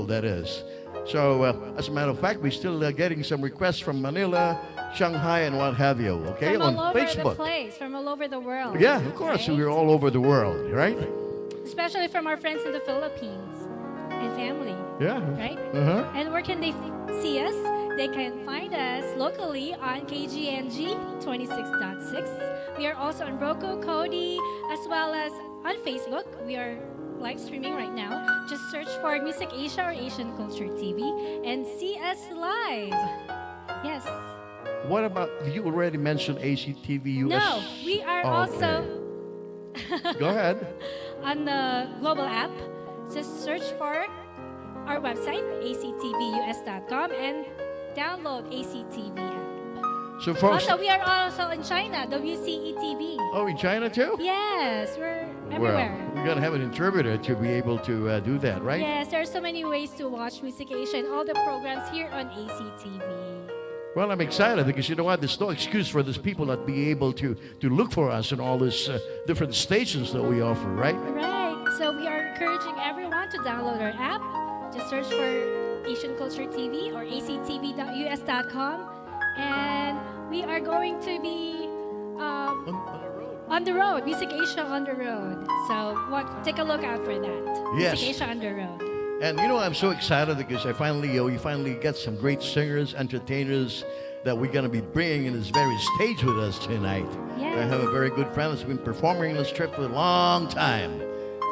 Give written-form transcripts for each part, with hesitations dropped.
That is. So, as a matter of fact, we're still getting some requests from Manila, Shanghai, and what have you. Okay, from on all over Facebook. the place, from all over the world. Yeah, of course, right? we're all over the world, right? Especially from our friends in the Philippines and family. Yeah. Right? Uh-huh. And where can they see us? They can find us locally on KGNG 26.6. We are also on Roku, Kodi, as well as on Facebook. We are live streaming right now. Just search for Music Asia or Asian Culture TV and see us live. Yes. What about, you already mentioned ACTV US? No, we are also Go ahead. on the global app. Just search for our website, actvus.com, and download ACTV app. So, folks. Also, we are also in China, WCE TV. Oh, in China too? Yes, we're everywhere. Well, we gotta have an interpreter to be able to do that, right? Yes, there are so many ways to watch Music Asia and all the programs here on ACTV. Well, I'm excited because you know what? There's no excuse for these people not be able to look for us in all these different stations that we offer, right? Right. So we are encouraging everyone to download our app. Just search for Asian Culture TV or actv.us.com. And we are going to be on the road, Music Asia on the road. So take a look out for that. Yes. Music Asia on the road. And you know, I'm so excited because we finally get some great singers, entertainers that we're going to be bringing in this very stage with us tonight. Yes. I have a very good friend that's been performing in this trip for a long time.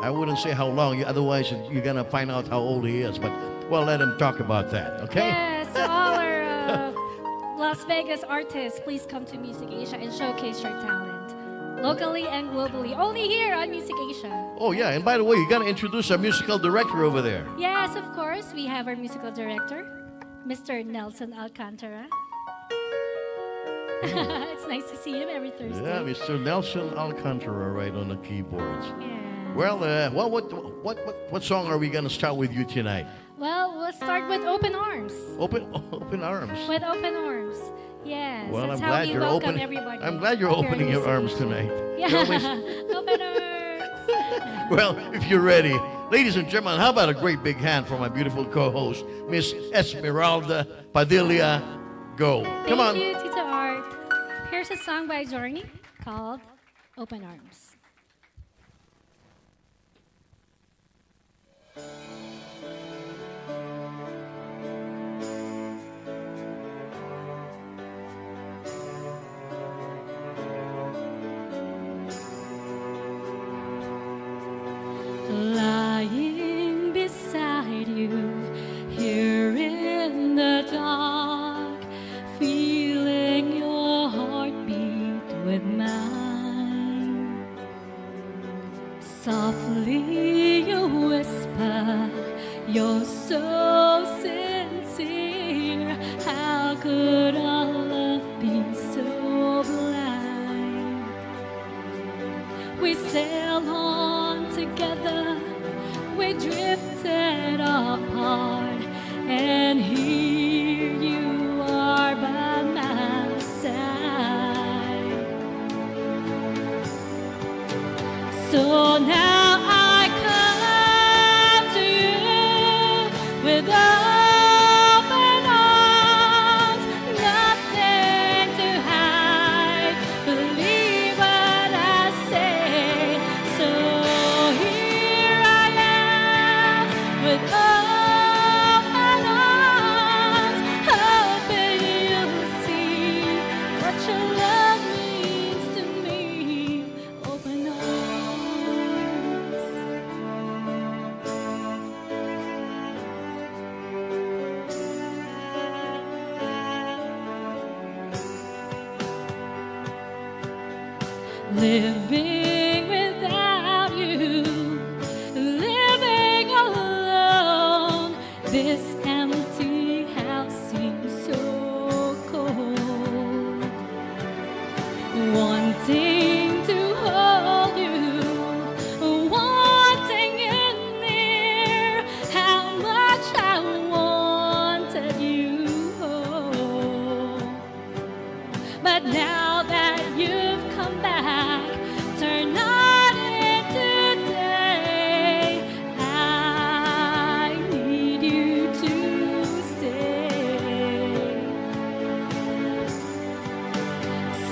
I wouldn't say how long, otherwise you're going to find out how old he is. But we'll let him talk about that, okay? Yes, so all our Las Vegas artists, please come to Music Asia and showcase your talent. Locally and globally. Only here on Music Asia. Oh, yeah. And by the way, you got to introduce our musical director over there. Yes, of course. We have our musical director, Mr. Nelson Alcantara. It's nice to see him every Thursday. Yeah, Mr. Nelson Alcantara right on the keyboards. Yeah. Well, what song are we going to start with you tonight? Well, we'll start with Open Arms. Open arms. With Open Arms. Yes. Well, that's I'm how glad we you're welcome opening. everybody. I'm glad you're here at opening your Music arms Asia. tonight. Yeah. You always- Open Arms. Well, if you're ready, ladies and gentlemen, how about a great big hand for my beautiful co-host, Miss Esmeralda Padilla-Gould. Come on. Thank you, Tita Art. Here's a song by Journey called Open Arms. Lying beside you here in the dark, feeling your heartbeat with mine. Softly you whisper, you're so sincere. How could our love be so blind? We sail on together, we drifted apart, and here you are by my side. So now I come to living without you, living alone. This empty house seems so cold. Wanting to hold you, wanting you near, how much I wanted you. But now that you've come back, turn night into day, I need you to stay.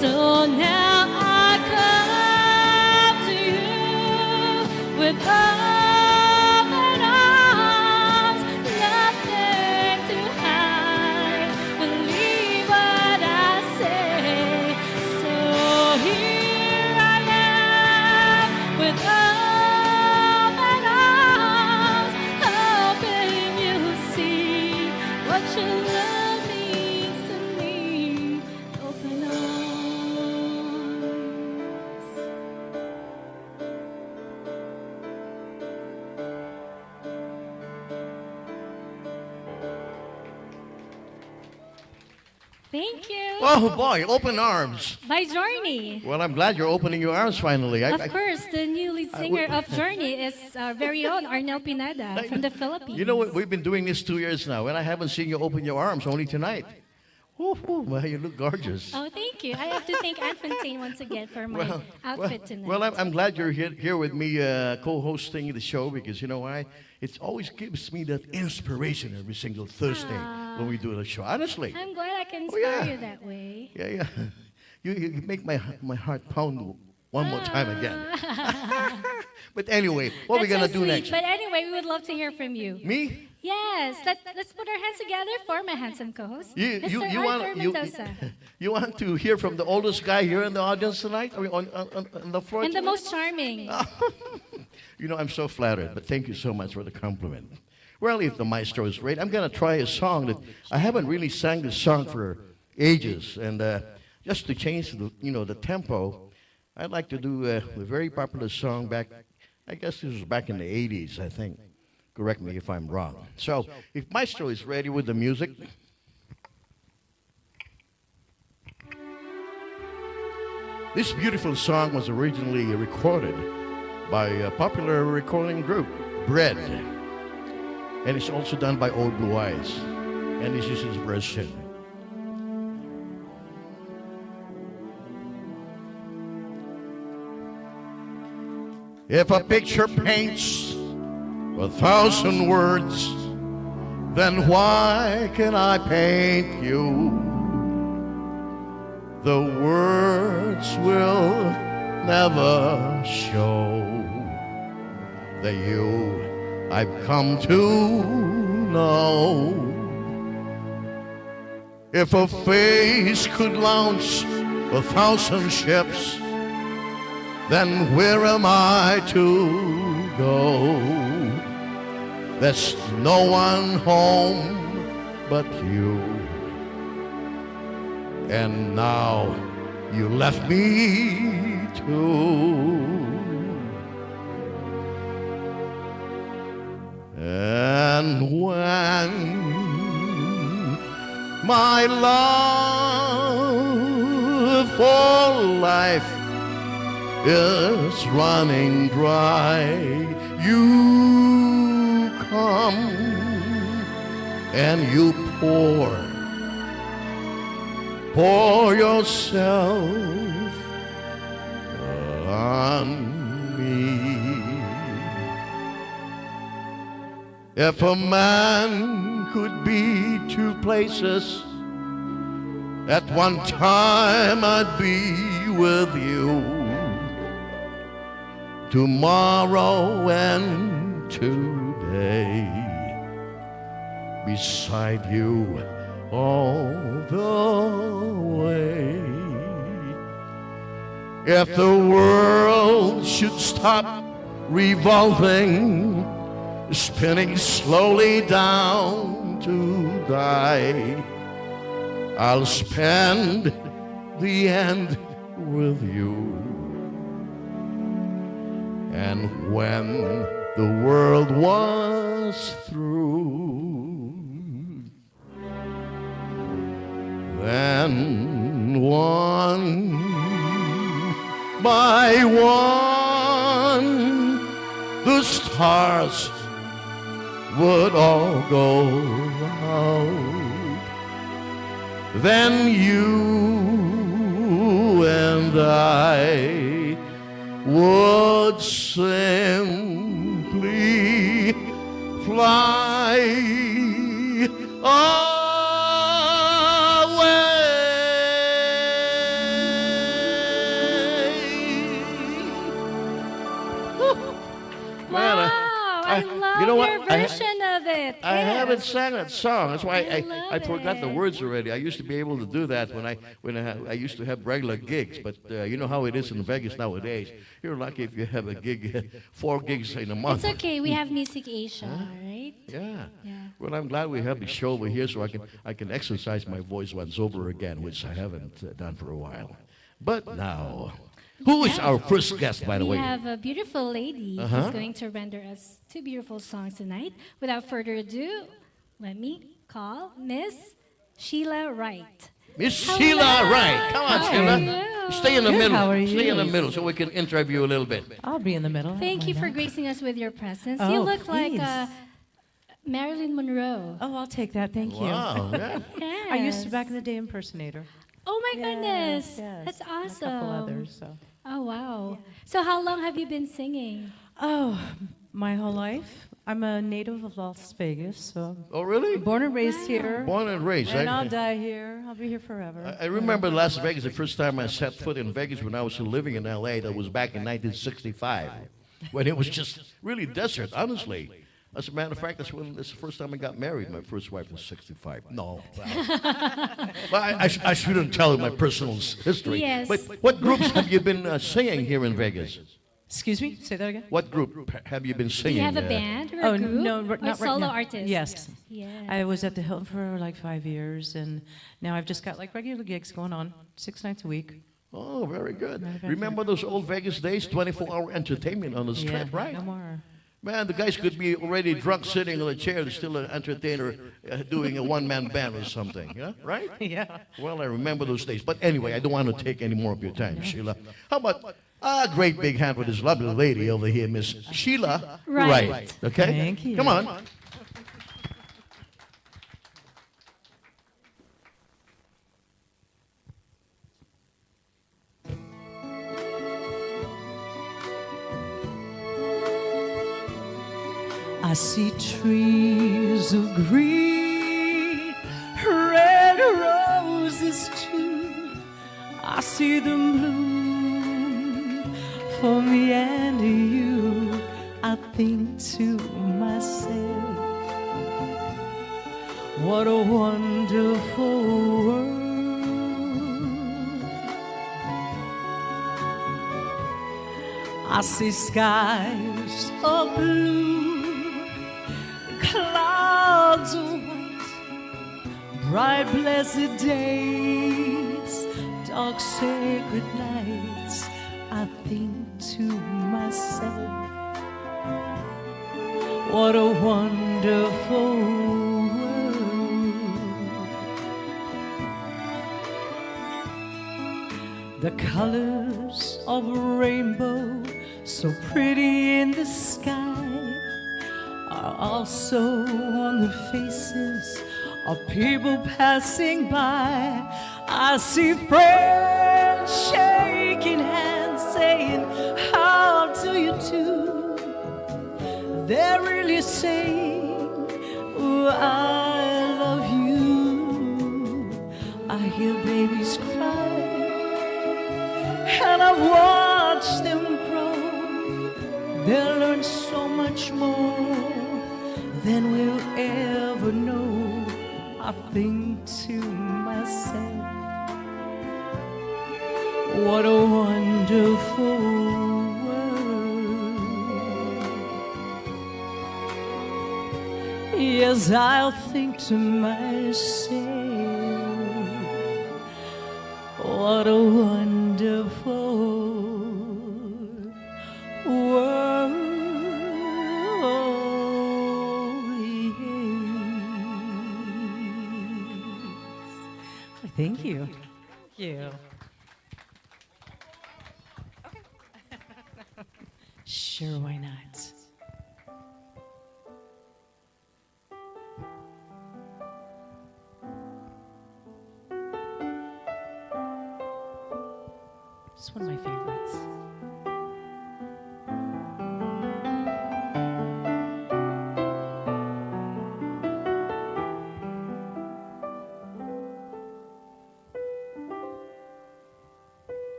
So now I come to you with open arms, nothing to hide. Believe what I say. So here I am with open arms, hoping you'll see what your love means to me. Open arms. Thank you. Oh boy, open arms. By Journey. Well, I'm glad you're opening your arms finally. Of course, the new lead singer of Journey is our very own Arnel Pineda from the Philippines. You know what? We've been doing this 2 years now, and I haven't seen you open your arms, only tonight. Woo, woo, well, you look gorgeous. Oh, thank you. I have to thank Anne Fontaine once again for my outfit tonight. Well, I'm glad you're here with me co-hosting the show, because you know why? It always gives me that inspiration every single Thursday when we do the show. Honestly. I'm glad I can Oh, inspire yeah. you that way. Yeah. You make my heart pound one more time again. But anyway, what are we That's going so to do sweet. next? But anyway, we would love to hear from you. Me? Yes, let's put our hands together for my handsome co-host, Mr. Arthur Mendoza. You want to hear from the oldest guy here in the audience tonight? I mean, on the floor And the tonight? most charming. You know, I'm so flattered, but thank you so much for the compliment. Well, if the maestro is right, I'm going to try a song that I haven't really sang this song for ages, and just to change the tempo, I'd like to do a very popular song back. I guess this was back in the 80s, I think. Correct me if I'm wrong. So, if maestro is ready with the music. This beautiful song was originally recorded by a popular recording group, Bread. And it's also done by Old Blue Eyes. And this is his version. If a picture paints 1,000 words, then why can I paint you? The words will never show the you I've come to know. If a face could launch 1,000 ships, then where am I to go? There's no one home but you. And now you left me too. And when my love for life is running dry, you come and you pour yourself on me. If a man could be two places, at one time I'd be with you. Tomorrow and today, beside you all the way. If the world should stop revolving, spinning slowly down to die, I'll spend the end with you. And when the world was through, then one by one the stars would all go out. Then you and I would simply fly away. Man, Wow, I love you know what? your version of it. I haven't Yes. sang that song. That's why I love I forgot the it. words already. I used to be able to do that when I used to have regular gigs. But you know how it is in Vegas nowadays. You're lucky if you have a gig, 4 gigs in a month. It's okay. We have Music Asia, right? Yeah. Yeah. Well, I'm glad we have the show over here so I can exercise my voice once over again, which I haven't done for a while. But now, who is our first guest, by the We way? have a beautiful lady Uh-huh. who's going to render us 2 beautiful songs tonight. Without further ado, let me call Miss Sheila Wright. Miss Hello. Sheila Wright. Come on, How Sheila. are you? Stay in the Good, middle. how are Stay in the you? middle so we can interview you a little bit. I'll be in the middle. Thank Why you for not? gracing us with your presence. Oh, You look like please. Marilyn Monroe. Oh, I'll take that. Thank you. Wow. Yeah. Yes. I used to back in the day impersonator. Oh my goodness. Yes, That's and awesome. A couple others. So. Oh wow. So how long have you been singing? Oh, my whole life. I'm a native of Las Vegas, so Oh, really? born and raised here. Born and raised. And I'll die here. I'll be here forever. I remember Las Vegas, the first time I set foot in Vegas when I was still living in L.A. That was back in 1965, when it was just really desert, honestly. As a matter of fact, that's the first time I got married. My first wife was 65. No. Well, I shouldn't tell you my personal history. Yes. But what groups have you been singing here in Vegas? Excuse me? Say that again? What group have you been Do singing? you have a band or a Oh, group? no, or not right solo now. artist? Yes. Yeah. I was at the Hilton for like 5 years, and now I've just got like regular gigs going on 6 nights a week. Oh, very good. Not a bad Remember those old Vegas days? 24-hour entertainment on the strip, right? No more. Man, the guys could be already drunk sitting on a chair. There's still an entertainer doing a one-man band or something. Yeah, right? Yeah. Well, I remember those days. But anyway, I don't want to take any more of your time, Sheila. How about a great big hand for this lovely lady over here, Miss Sheila Wright. Okay? Thank you. Come on. I see trees of green, red roses too. I see them bloom for me and you. I think to myself, what a wonderful world. I see skies of blue, clouds of white, bright blessed days, dark sacred nights. I think to myself, what a wonderful world. The colors of a rainbow, so pretty in the sky, are also on the faces of people passing by. I see friends shaking hands, saying, how do you do? They're really saying, oh, I love you. I hear babies cry, and I've watched them grow. They'll learn so much more than we'll ever know. I think to myself, what a wonderful world. Yes, I'll think to myself, what a wonderful world. Thank you. Thank you. Sure, why not? It's one of my favorites.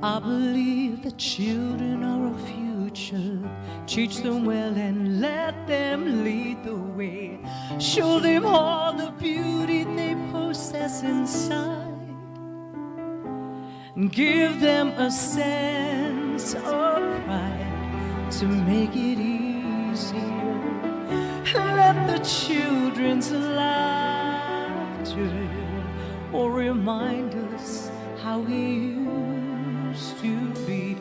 I believe the children are our future. Teach them well and let them lead the way. Show them all the beauty they possess inside. Give them a sense of pride to make it easier. Let the children's laughter or remind us how we used to be.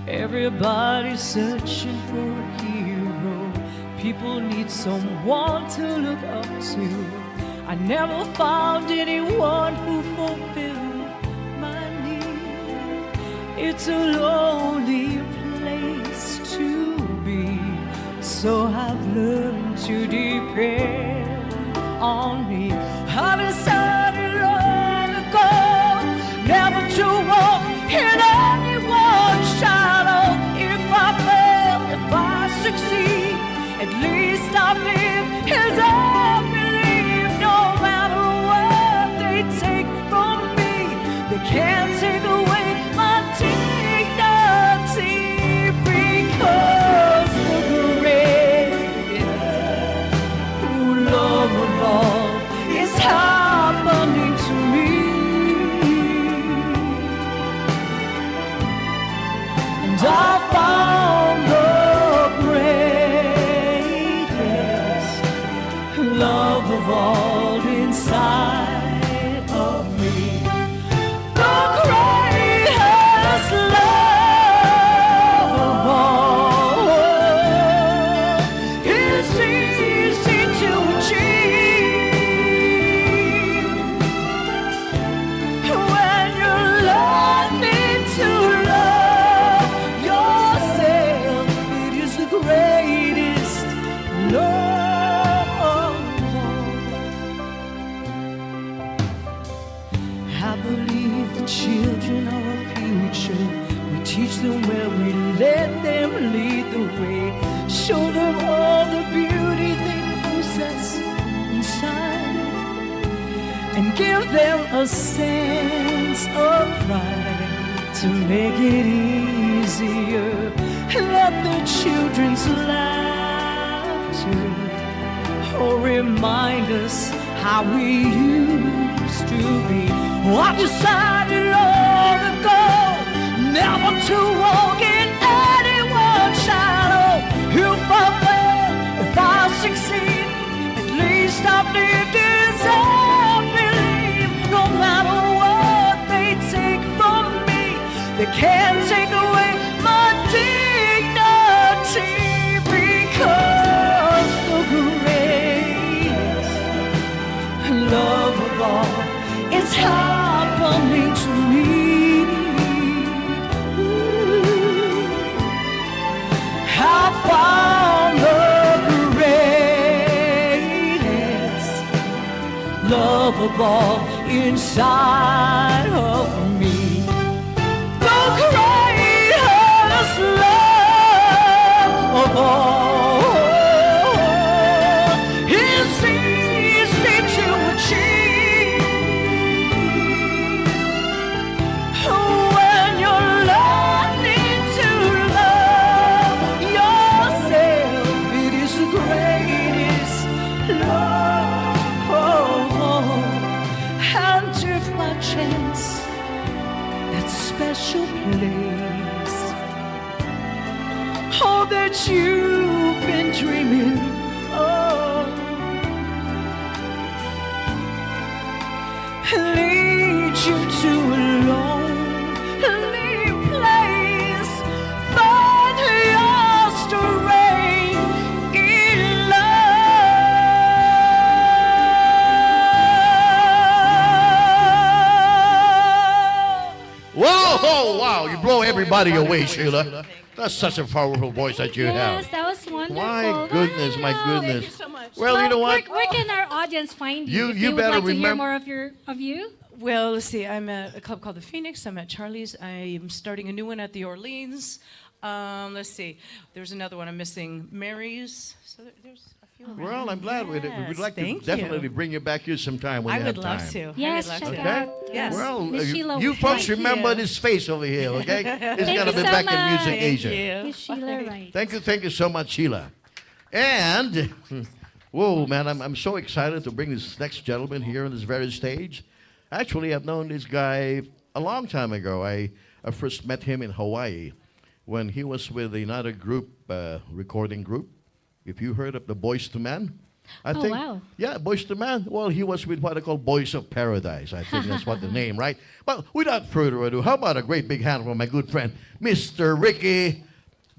Everybody's searching for a hero. People need someone to look up to. I never found anyone who fulfilled my need. It's a lonely place to be, so I've learned to depend on me. I decided long ago never to walk in anyone's shadow. If I fail, if I succeed, at least I live as I believe. No matter what they take from me, they can't take away my dignity, because the greatest love of all is happening to me. And I found the greatest love of all inside of me. The greatest love of all is easy to achieve when you learn to love yourself. It is the greatest love of all. I believe the children are our future. We teach them well, we let them lead the way. Show them all the beauty they possess inside, and give them a sense of pride to make it easier. Let the children's laughter or remind us how we used to be. Oh, I decided long ago never to walk in anyone's shadow. If I fail, if I succeed, at least I've lived as I believe. No matter what they take from me, they can't take away my dignity, because the greatest love of all is happening to me. I found the greatest love of all inside of me. The greatest love of all is easy to achieve when you're learning to love yourself. It is the greatest love of all. And if by chance that special place, oh, that you've been dreaming of, leads you to a lonely place, find your strength in love. Wow, you blow everybody away, Sheila. That's such a powerful voice that you Yes, have. that was wonderful. My goodness, my Wow. goodness. Thank you so much. Well, you know what? Where can our audience find you? You- if you they would better like to hear remem- more of you. Well, let's see. I'm at a club called the Phoenix. I'm at Charlie's. I'm starting a new one at the Orleans. Let's see. There's another one I'm missing. Mary's. So there's a few. Well, around. I'm glad we'd Yes, like to thank definitely you. bring you back here sometime when I you would have love time. to. Yes, I would check love it to. out. Yes. Well, Miss Sheila, you folks thank remember you. this face over here, okay? It's Thank gonna you be so back in much. Music Thank Asia. you. Miss Sheila Wright. Thank you so much, Sheila. And, whoa, man, I'm so excited to bring this next gentleman here on this very stage. Actually, I've known this guy a long time ago. I first met him in Hawaii when he was with another group, recording group. If you heard of the Boys to Men, I Oh, think. wow. Yeah, Boys to Men. Well, he was with what I call Boys of Paradise. I think that's what the name, right? Well, without further ado, how about a great big hand for my good friend, Mr. Ricky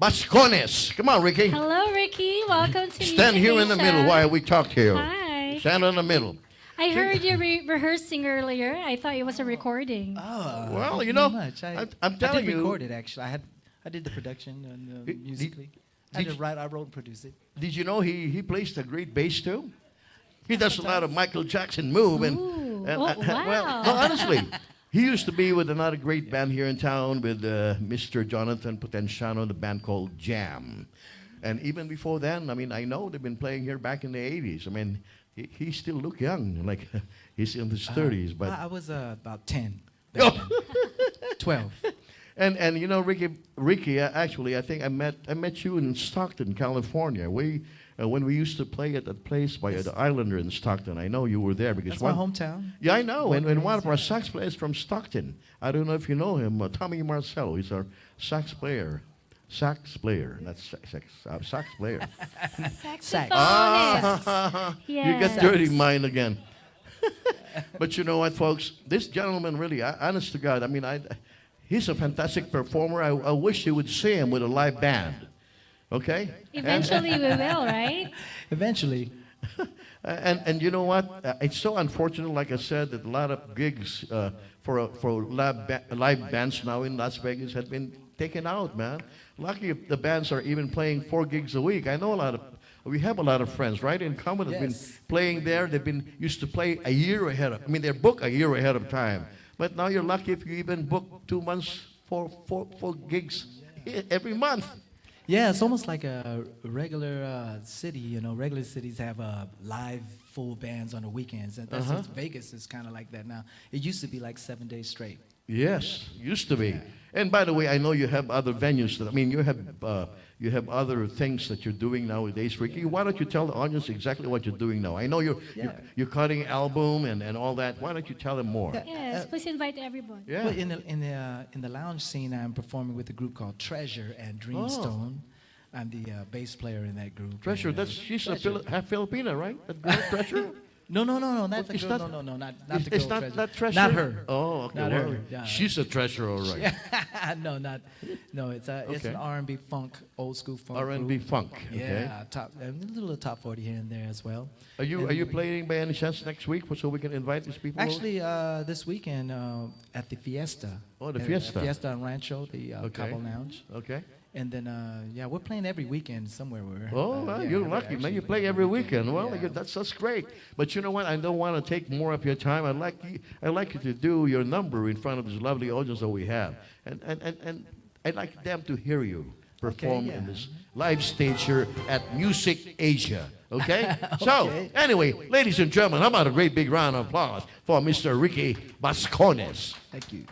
Bascones. Come on, Ricky. Hello, Ricky. Welcome to Stand Music here in the Asia. middle while we talk to you. Hi. Stand in the middle. I heard you rehearsing earlier. I thought it was a recording. Oh, Well, thank you know, very much. I'm telling I did you- record it actually. I did the production and Did- musically. did you- I wrote and produced it. Did you know he plays the great bass too? He does a lot of Michael Jackson move and, Ooh. and Oh, well, wow. no, honestly, he used to be with another great band here in town with Mr. Jonathan Potenciano, the band called Jam. And even before then, I mean, I know they've been playing here back in the 80s. I mean, he still look young, like he's in his 30s, but I was about 10. back then. 12. And you know, Ricky, actually, I think I met you in Stockton, California. When we used to play at that place by the Islander in Stockton. I know you were there because That's my hometown. Yeah, I know. Born And one and of our sax players from Stockton. I don't know if you know him, Tommy Marcello. He's our sax player. Sax player, not sax player. Saxophonist. You Yes. get dirty mind again. But you know what, folks? This gentleman really, honest to God, I mean, he's a fantastic performer. I wish he would see him with a live band. Okay? Eventually we will, right? Eventually. And you know what? It's so unfortunate, like I said, that a lot of gigs for live bands now in Las Vegas have been taken out, man. Lucky if the bands are even playing 4 gigs a week. I know we have a lot of friends, right, in common that have been Yes. playing there. They've been used to play a year ahead of, I mean, they're booked a year ahead of time. But now you're lucky if you even book 2 months for 4 gigs every month. Yeah, it's almost like a regular city. You know, regular cities have live full bands on the weekends. And that's Vegas is kind of like that now. It used to be like 7 days straight. Yes, used to be. And by the way, I know you have other venues. I mean, you have other things that you're doing nowadays, Ricky. Why don't you tell the audience exactly what you're doing now? I know you're cutting album and all that. Why don't you tell them more? Yeah. Yes, please invite everyone. Yeah. Well, in the lounge scene, I'm performing with a group called Treasure and Dreamstone. I'm the bass player in that group. Treasure, and, she's Treasure. half Filipina, right? That girl, Treasure. No, not the It's girl. not- No, not It's, the girl. it's not Treasure. that Treasure. Not her. Oh, okay. Not well, her. Yeah. She's a treasure, all right. No, it's Okay. an R&B funk, old school funk. R&B group. funk. Okay. Yeah, a little top 40 here and there as well. Are you playing by any chance next week so we can invite these people? over? Actually, this weekend at the Fiesta. Oh, the At Fiesta. Fiesta on Rancho, the Okay. Cabo Lounge. Okay. And then, we're playing every weekend somewhere. Oh, well, you're lucky, man. You play every weekend. Well, that's great. But you know what? I don't want to take more of your time. I'd like you to do your number in front of this lovely audience that we have, and I'd like them to hear you perform in this live stage here at Music Asia. Okay? So, anyway, ladies and gentlemen, how about a great big round of applause for Mr. Ricky Bascones? Thank you.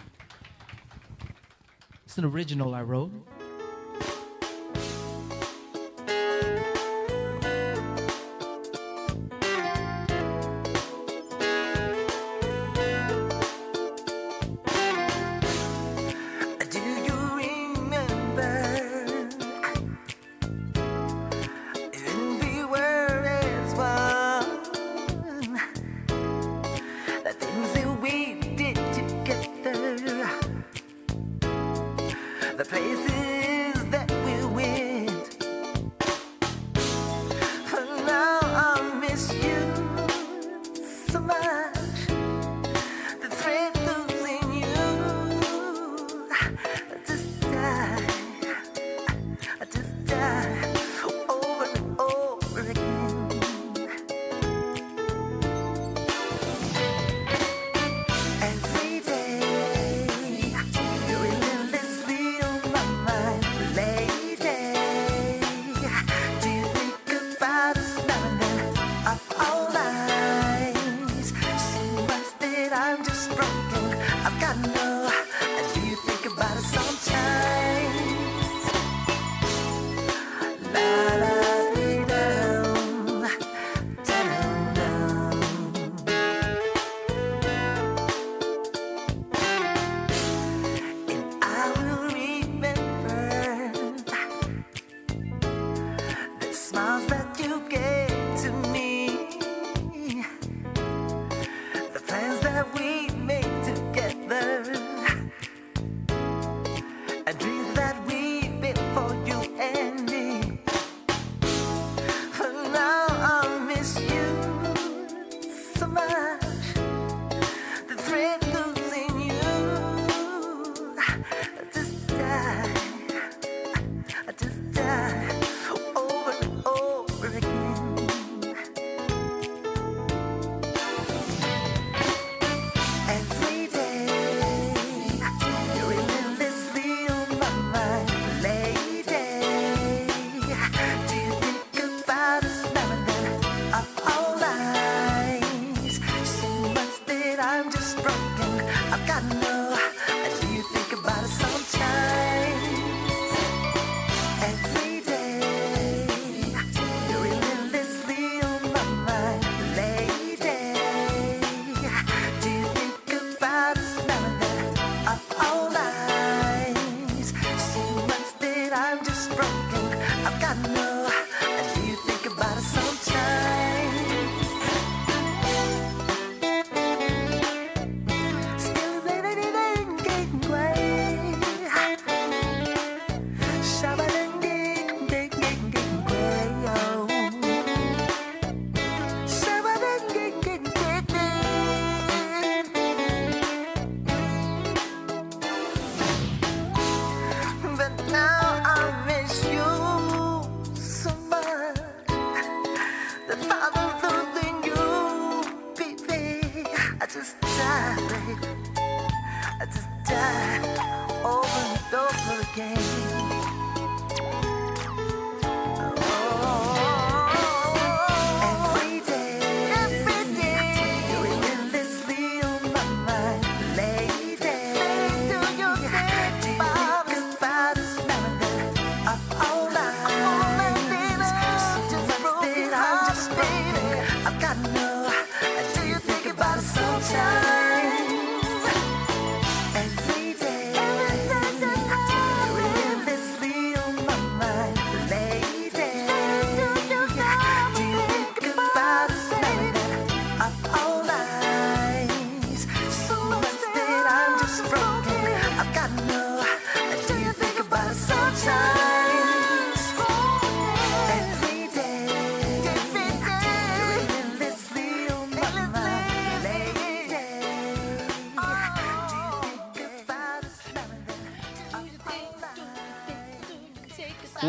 It's an original I wrote. Do you remember when we were as one? The things that we did together, the places that we went. For now I miss you so much. The thread losing you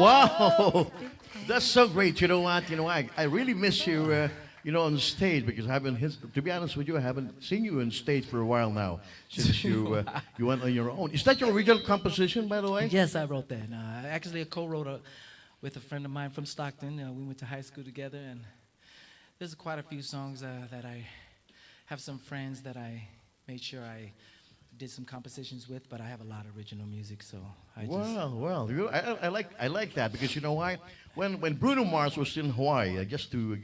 Wow, that's so great. You know what? I really miss you. On stage because I haven't. To be honest with you, I haven't seen you on stage for a while now since you went on your own. Is that your original composition, by the way? Yes, I wrote that. Actually, I co-wrote with a friend of mine from Stockton. We went to high school together, and there's quite a few songs that I have some friends that I made sure I did some compositions with, but I have a lot of original music, so I I like that because you know why? When Bruno Mars was in Hawaii, just to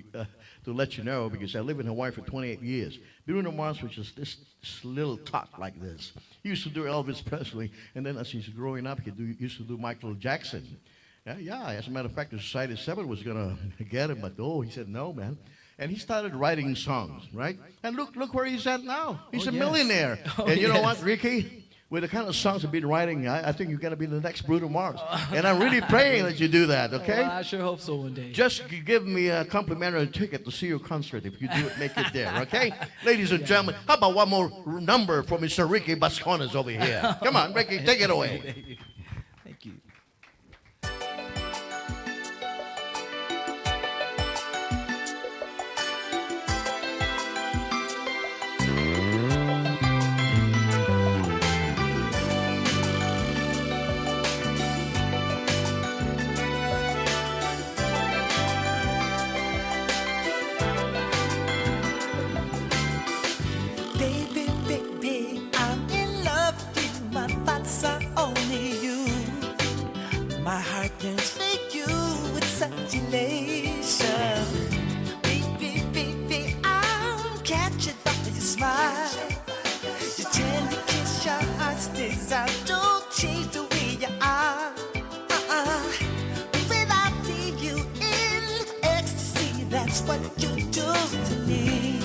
let you know, because I lived in Hawaii for 28 years, Bruno Mars was just this little tot like this. He used to do Elvis Presley, and then as he's growing up, used to do Michael Jackson. Yeah, as a matter of fact, the Society 7 was going to get him, but he said no, man. And he started writing songs, right? And look where he's at now. He's a millionaire. And you know what, Ricky? With the kind of songs you've been writing, I think you're going to be the next Bruno Mars. And I'm really praying that you do that, okay? Well, I sure hope so one day. Just give me a complimentary ticket to see your concert if you do it, make it there, okay? Ladies and gentlemen, how about one more number from Mr. Ricky Bascones over here? Come on, Ricky, take it away. Thank you. Baby, baby, I'm in love with you. My thoughts are only you. My heart yearns for you with such elation. Baby, baby, I'm captured by your smile. Your tender kiss, your heart's desire. Don't change the way you are. When I see you in ecstasy, that's what you do to me.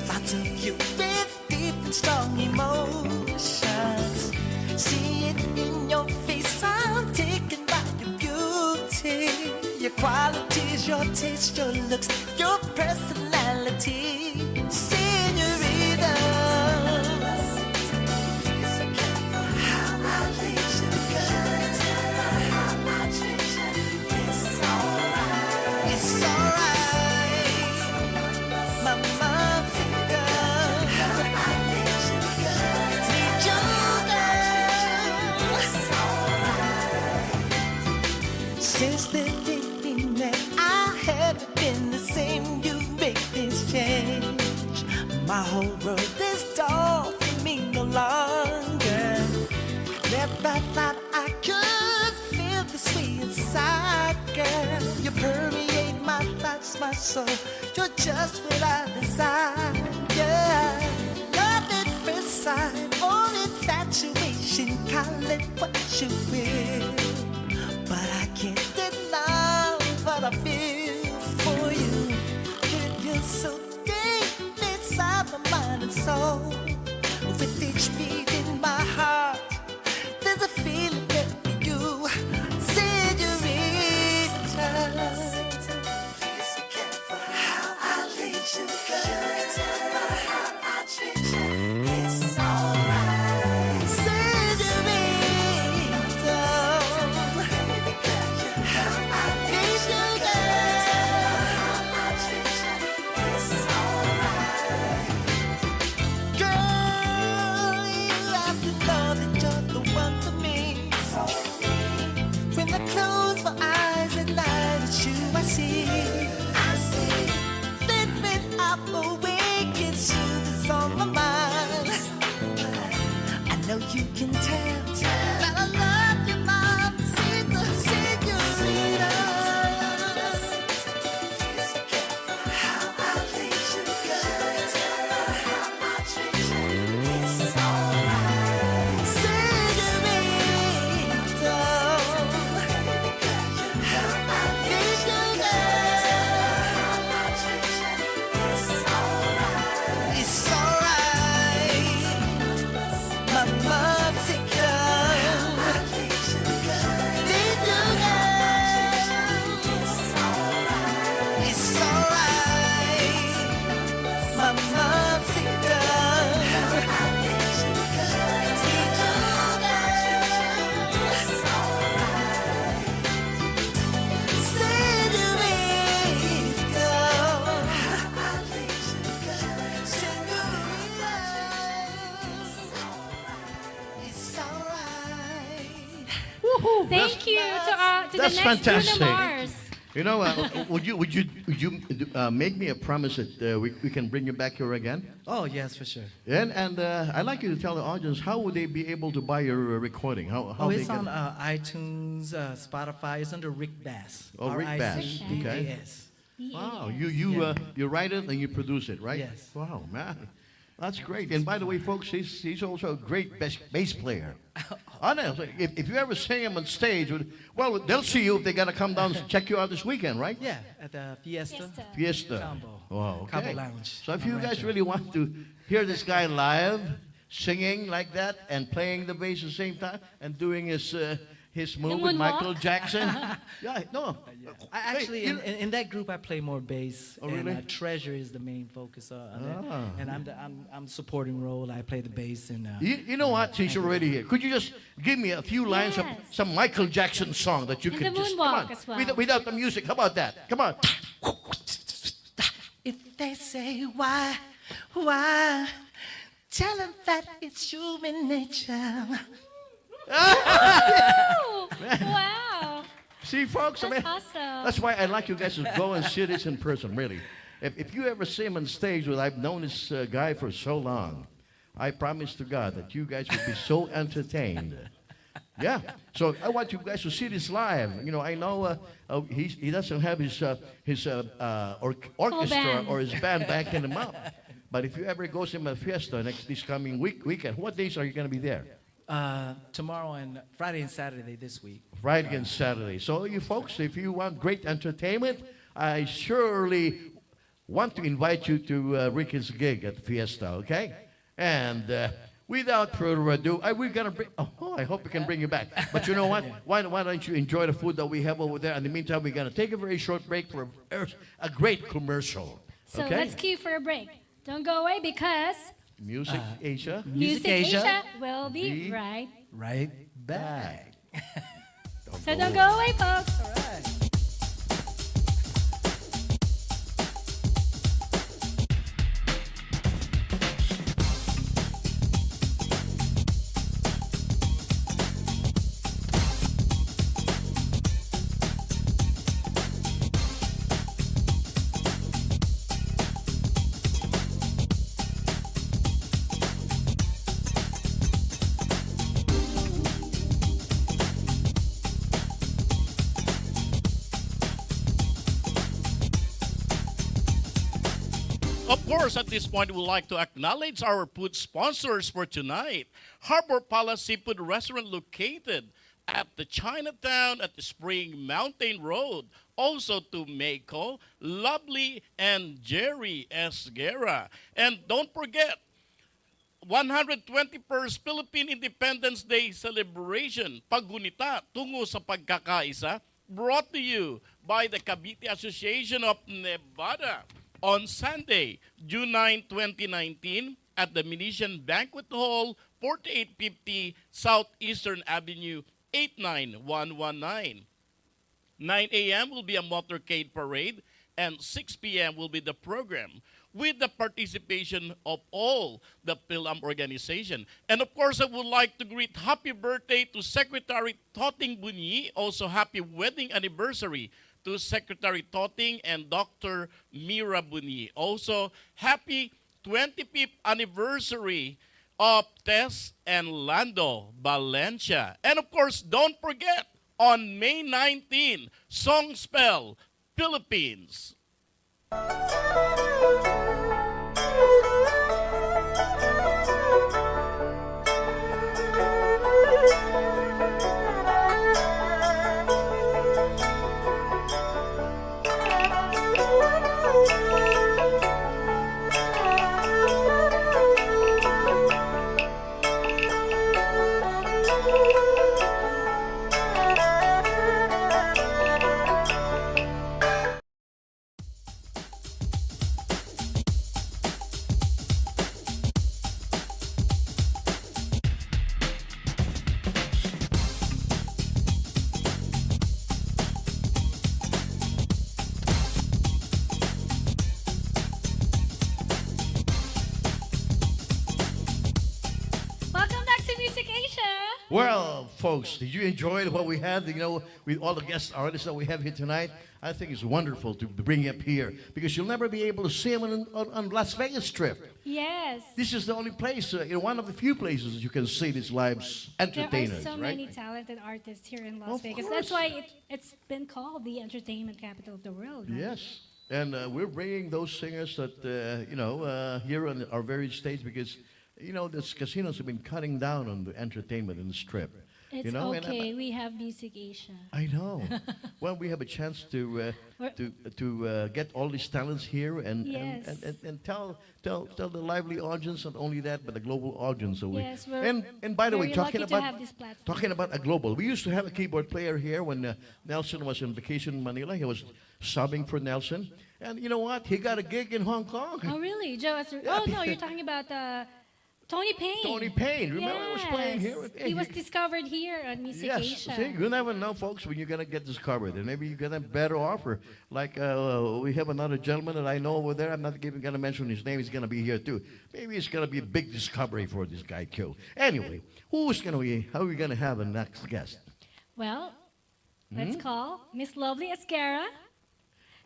Thoughts of you with deep and strong emotions. See it in your face, I'm taken by your beauty. Your qualities, your taste, your looks, your personality. Senorita, how I leave you, girl. How I treat you, it's alright. It's alright. Mamacita, how I leave you, girl. Need you, girl. It's alright. Since the day we met, I haven't been the same. You make things change. My whole world is dull for me no longer. Never thought I could feel this way inside, girl. You permeate my thoughts, my soul. You're just what I desire. Yeah, love at first sight, all infatuation. Call it what you will, but I can't deny what I feel for you. You're so deep inside my mind and soul. With each beat in my heart, there's a feeling that for you, senorita. Be so careful how I lead you, girl. How I treat you, it's alright, senorita. Baby girl, how I lead you, girl. How I treat you, it's alright. Girl, you That's the next fantastic. Bruno Mars. You know, would you make me a promise that we can bring you back here again? Oh, yes, for sure. And I'd like you to tell the audience how would they be able to buy your recording? How Oh, they it's get on iTunes, Spotify. It's under Rick Bass. Oh, Rick Bass. R-I-C-B-A-S. Wow, Yeah. you write it and you produce it, right? Yes. Wow, man, that's great. And by the way, folks, he's also a great bass player. Honestly, if you ever see him on stage, well, they'll see you if they gotta come down and check you out this weekend, right? Yeah, at the Fiesta. Fiesta. Combo. Wow, okay. Combo Lounge. So if you on guys Rancho. really want to hear this guy live, singing like that, and playing the bass at the same time, and doing his move with moonwalk. Michael Jackson, yeah, no. I actually, Hey, in that group, I play more bass. Oh, and, really? Treasure is the main focus on Ah. that. And I'm supporting role. I play the bass and. You know what? Since you're already here, could you just give me a few lines of Yes. some Michael Jackson song that you And could the just moonwalk come on, as well. without the music? How about that? Come on. If they say why, tell them that it's human nature. Oh, wow. See, folks, That's I mean, awesome. that's why I like you guys to go and see this in person, really. If you ever see him on stage, well, I've known this guy for so long, I promise to God that you guys will be so entertained. Yeah. So I want you guys to see this live. You know, I know he doesn't have his orchestra band. or his band backing him up. But if you ever go to my fiesta this coming weekend, what days are you going to be there? Tomorrow and Friday and Saturday this week. Friday and Saturday. So you folks, if you want great entertainment, I surely want to invite you to Ricky's gig at Fiesta, okay? And without further ado, we're gonna bring. Oh, I hope we can bring you back. But you know what? Why don't you enjoy the food that we have over there? In the meantime, we're gonna take a very short break for a great commercial. So Okay? let's cue for a break. Don't go away because Music Asia. Music Asia. Asia will be Be right. Right back. So don't go away, folks. All right. Of course, at this point, we would like to acknowledge our food sponsors for tonight. Harbor Palace Seafood Restaurant located at the Chinatown at the Spring Mountain Road. Also to Mako, Lovely, and Jerry Esguerra. And don't forget, 121st Philippine Independence Day celebration, Paggunita, tungo sa pagkakaisa, brought to you by the Cavite Association of Nevada on Sunday, June 9, 2019 at the Venetian Banquet Hall, 4850 Southeastern Avenue, 89119. 9 a.m. will be a motorcade parade and 6 p.m. will be the program with the participation of all the PhilAm organization. And of course, I would like to greet happy birthday to Secretary Toting Bunyi, also happy wedding anniversary to Secretary Toting and Dr. Mira Bunyi. Also, happy 25th anniversary of Tess and Lando Valencia. And of course, don't forget, on May 19, Song Spell, Philippines. Well, folks, did you enjoy what we had? You know, with all the guest artists that we have here tonight, I think it's wonderful to bring you up here because you'll never be able to see them on Las Vegas Strip. Yes. This is the only place, one of the few places you can see these live entertainers, There are so right? many talented artists here in Las Of Vegas. course. That's why it's been called the entertainment capital of the world. Right? Yes, and we're bringing those singers that here on our various states because these casinos have been cutting down on the entertainment in the Strip. It's and okay. We have Music Asia. I know. Well, we have a chance to get all these talents here and Yes. and tell the lively audience, not only that, but the global audience. So Yes, we, we're and by the way, very talking lucky to about have this platform. talking about a global, we used to have a keyboard player here when Nelson was on vacation in Manila. He was subbing for Nelson, and you know what? He got a gig in Hong Kong. Oh, really? Oh, no, you're talking about Tony Payne. Tony Payne, remember he was playing here? Yes. He was discovered here on Music Yes, Asia. see, you never know, folks, when you're gonna get discovered, and maybe you get a better offer. Like we have another gentleman that I know over there. I'm not even gonna mention his name. He's gonna be here too. Maybe it's gonna be a big discovery for this guy too. Anyway, who's gonna be? How are we gonna have a next guest? Well, let's Hmm? call Miss Lovely Esguerra.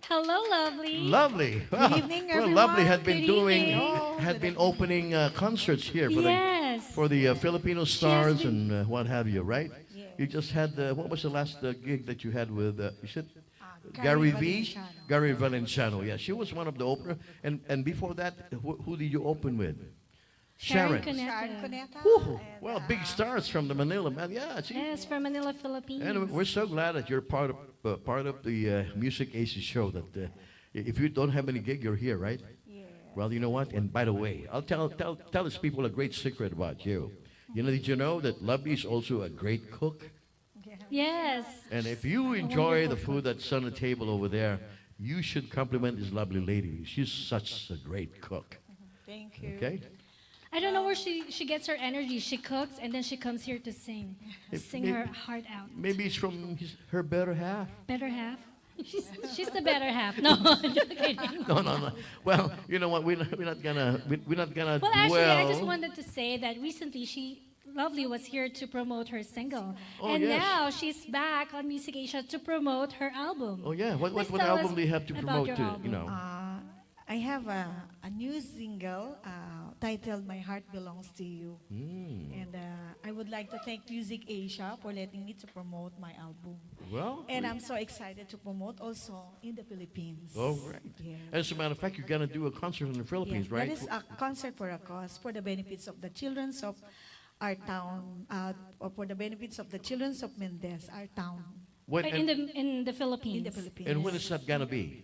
Hello, Lovely. Lovely. Good evening, Well, everyone. Lovely had been Good doing, evening. had been opening concerts here for Yes. the Filipino stars been- and what have you, right? Yes. You just had what was the last gig that you had with? You said Gary V. Valenciano. Gary Valenciano. Yeah, she was one of the opener. And before that, who did you open with? Sharon Sharon Cuneta. Cuneta. Woo. and, Well, big stars from the Manila, man. Yeah, see? Yes, from Manila, Philippines. And we're so glad that you're part of the Music Aces show. That if you don't have any gig, you're here, right? Yeah. Well, you know what? And by the way, I'll tell these people a great secret about you. Did you know that Lovely is also a great cook? Yes. And if you enjoy the food that's on the table over there, you should compliment this lovely lady. She's such a great cook. Thank you. Okay? I don't know where she gets her energy. She cooks and then she comes here to sing. Sing her heart out. Maybe it's from her better half. Better half? She's the better half. No, I'm just kidding. No. Well, you know what? We're not gonna Well, actually, I just dwell. wanted to say that recently Lovely was here to promote her single. Oh, and yes. now she's back on Music Asia to promote her album. Oh yeah. What Please tell album us do you have to about promote your to? album. I have a new single titled My Heart Belongs to You. And I would like to thank Music Asia for letting me to promote my album. Well. And I'm so excited to promote also in the Philippines. Oh, right. Yes. As a matter of fact, you're gonna do a concert in the Philippines, Yes, right? that is a concert for a cause, for the benefits of the children of our town, or for the benefits of the children of Mendez, our town, When, in and, the Philippines. in the Philippines. and when is that gonna be?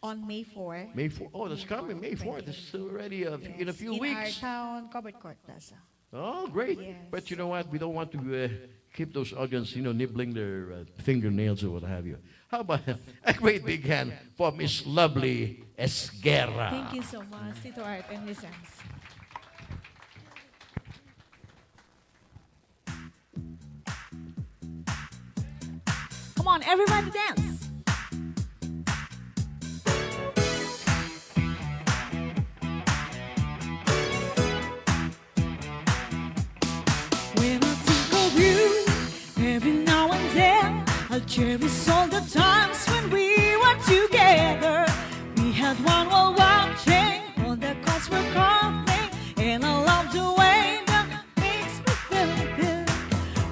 On May 4. May 4th. Oh, that's coming. May 4th. It's already in a few in weeks. our town, Covered Court Plaza. Oh, great. Yes. But you know what? We don't want to keep those audience, nibbling their fingernails or what have you. How about a great big hand for Miss Lovely Esguerra? Thank you so much, Tito Art and Miss Ans. Come on, everybody dance. When I think of you, every now and then, I'll cherish all the times when we were together. We had one while watching, all the cards were crumbling, and I love the way that makes me feel good.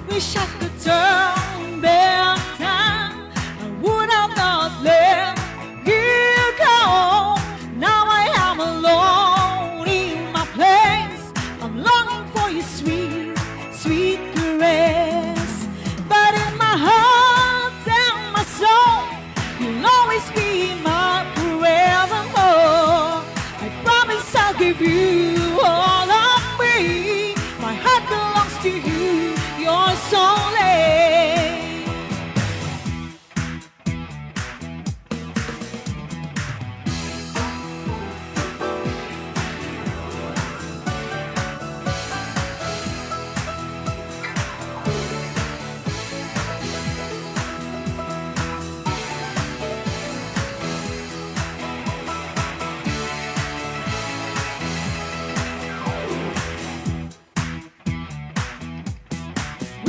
Wish I could turn back time, I would have not let you go. Now I am alone in my place, I'm longing for your sweet, sweet caress. But in my heart and my soul, you'll always be my forevermore. I promise I'll give you all of me. My heart belongs to you, you're so late.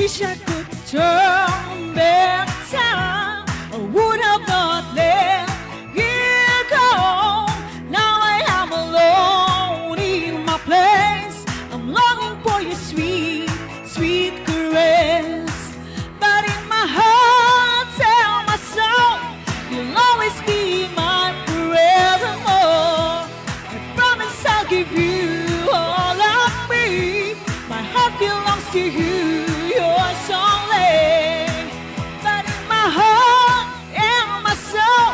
wish I could turn back time. I would have not let you go. Now I am alone in my place. I'm longing for your sweet, sweet caress. But in my heart, tell my soul, you'll always be mine forevermore. I promise I'll give you all of me. My heart belongs to you, yours only. But in my heart and my soul,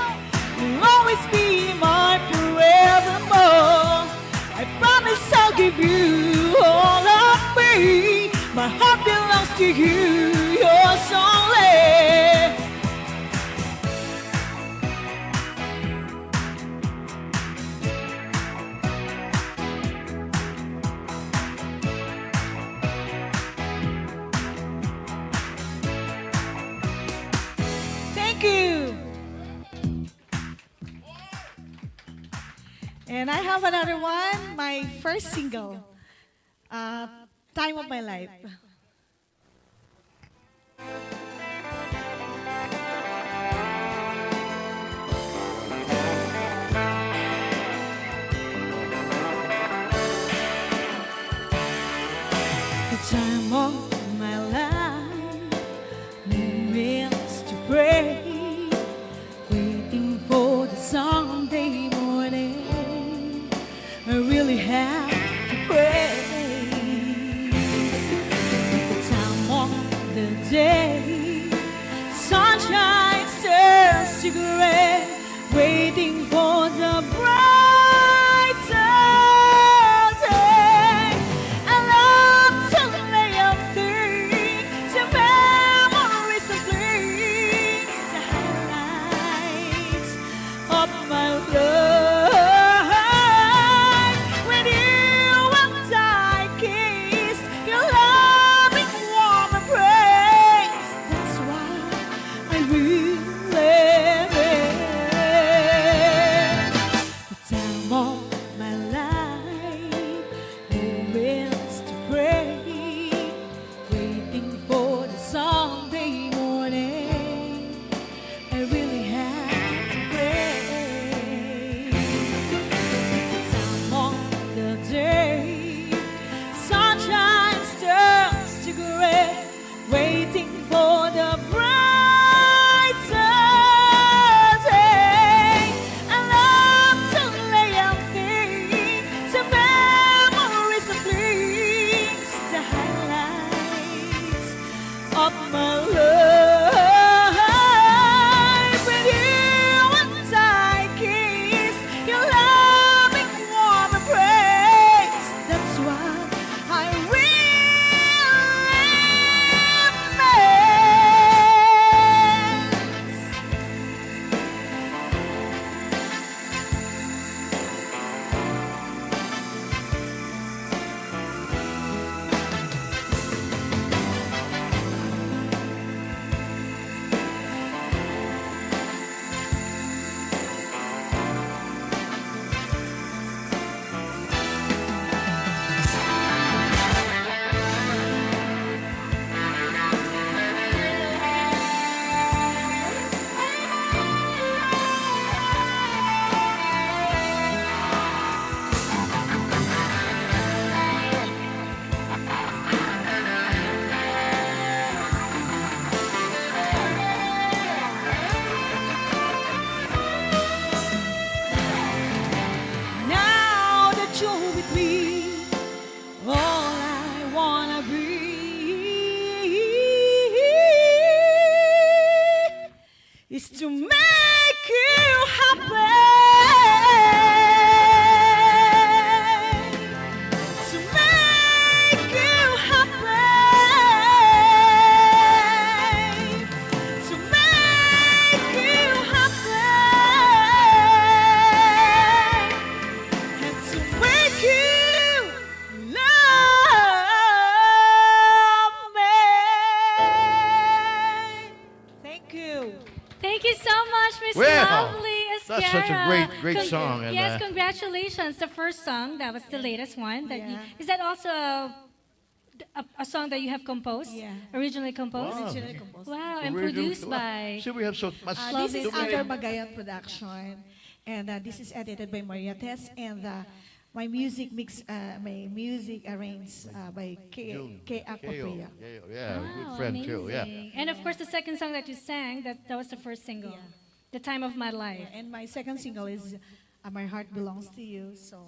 you'll always be mine forevermore. I promise I'll give you all of me. My heart belongs to you, yours only. Thank you. And I have another one, my first single, Time of My Life. The time of my life, moments to pray, waiting for the Sunday morning. I really have to pray. The time of the day, sunshine turns to gray, waiting for the brighter day. I love to lay up things, the memories of things, the highlights of my life. When you and I kiss, your loving warm embrace. That's why I really live. The time of my life, moments to pray, waiting for the Sunday morning. I really have to pray. The time of the day, sunshine turns to gray, waiting for the brighter day. I love to lay out things, the memories of things, the highlights of my life. When you and I kiss, your loving warm embrace. That's why I Now that you're with me, all I wanna be is to make you happy, to make you happy, to make you happy, and to make you love me. Thank you. Thank you so much, Miss Well, Lovely that's such a Esquerra. great song, and, yes, congratulations. The first song, that was the latest one. That Yeah. is that also a song that you have composed? Yeah. Originally composed? Wow. Originally composed. Wow, and Original- produced by... See, we have so much. This is too many- under Magayan Production, and this is edited by Maria Tess, and my music arranged by June. K. Keo. Aquapria. Yeah, Wow, good friend too. Yeah. amazing. And of course, the second song that you sang, that was the first single. Yeah. The Time of My Life. And my second single is My Heart Belongs to You. So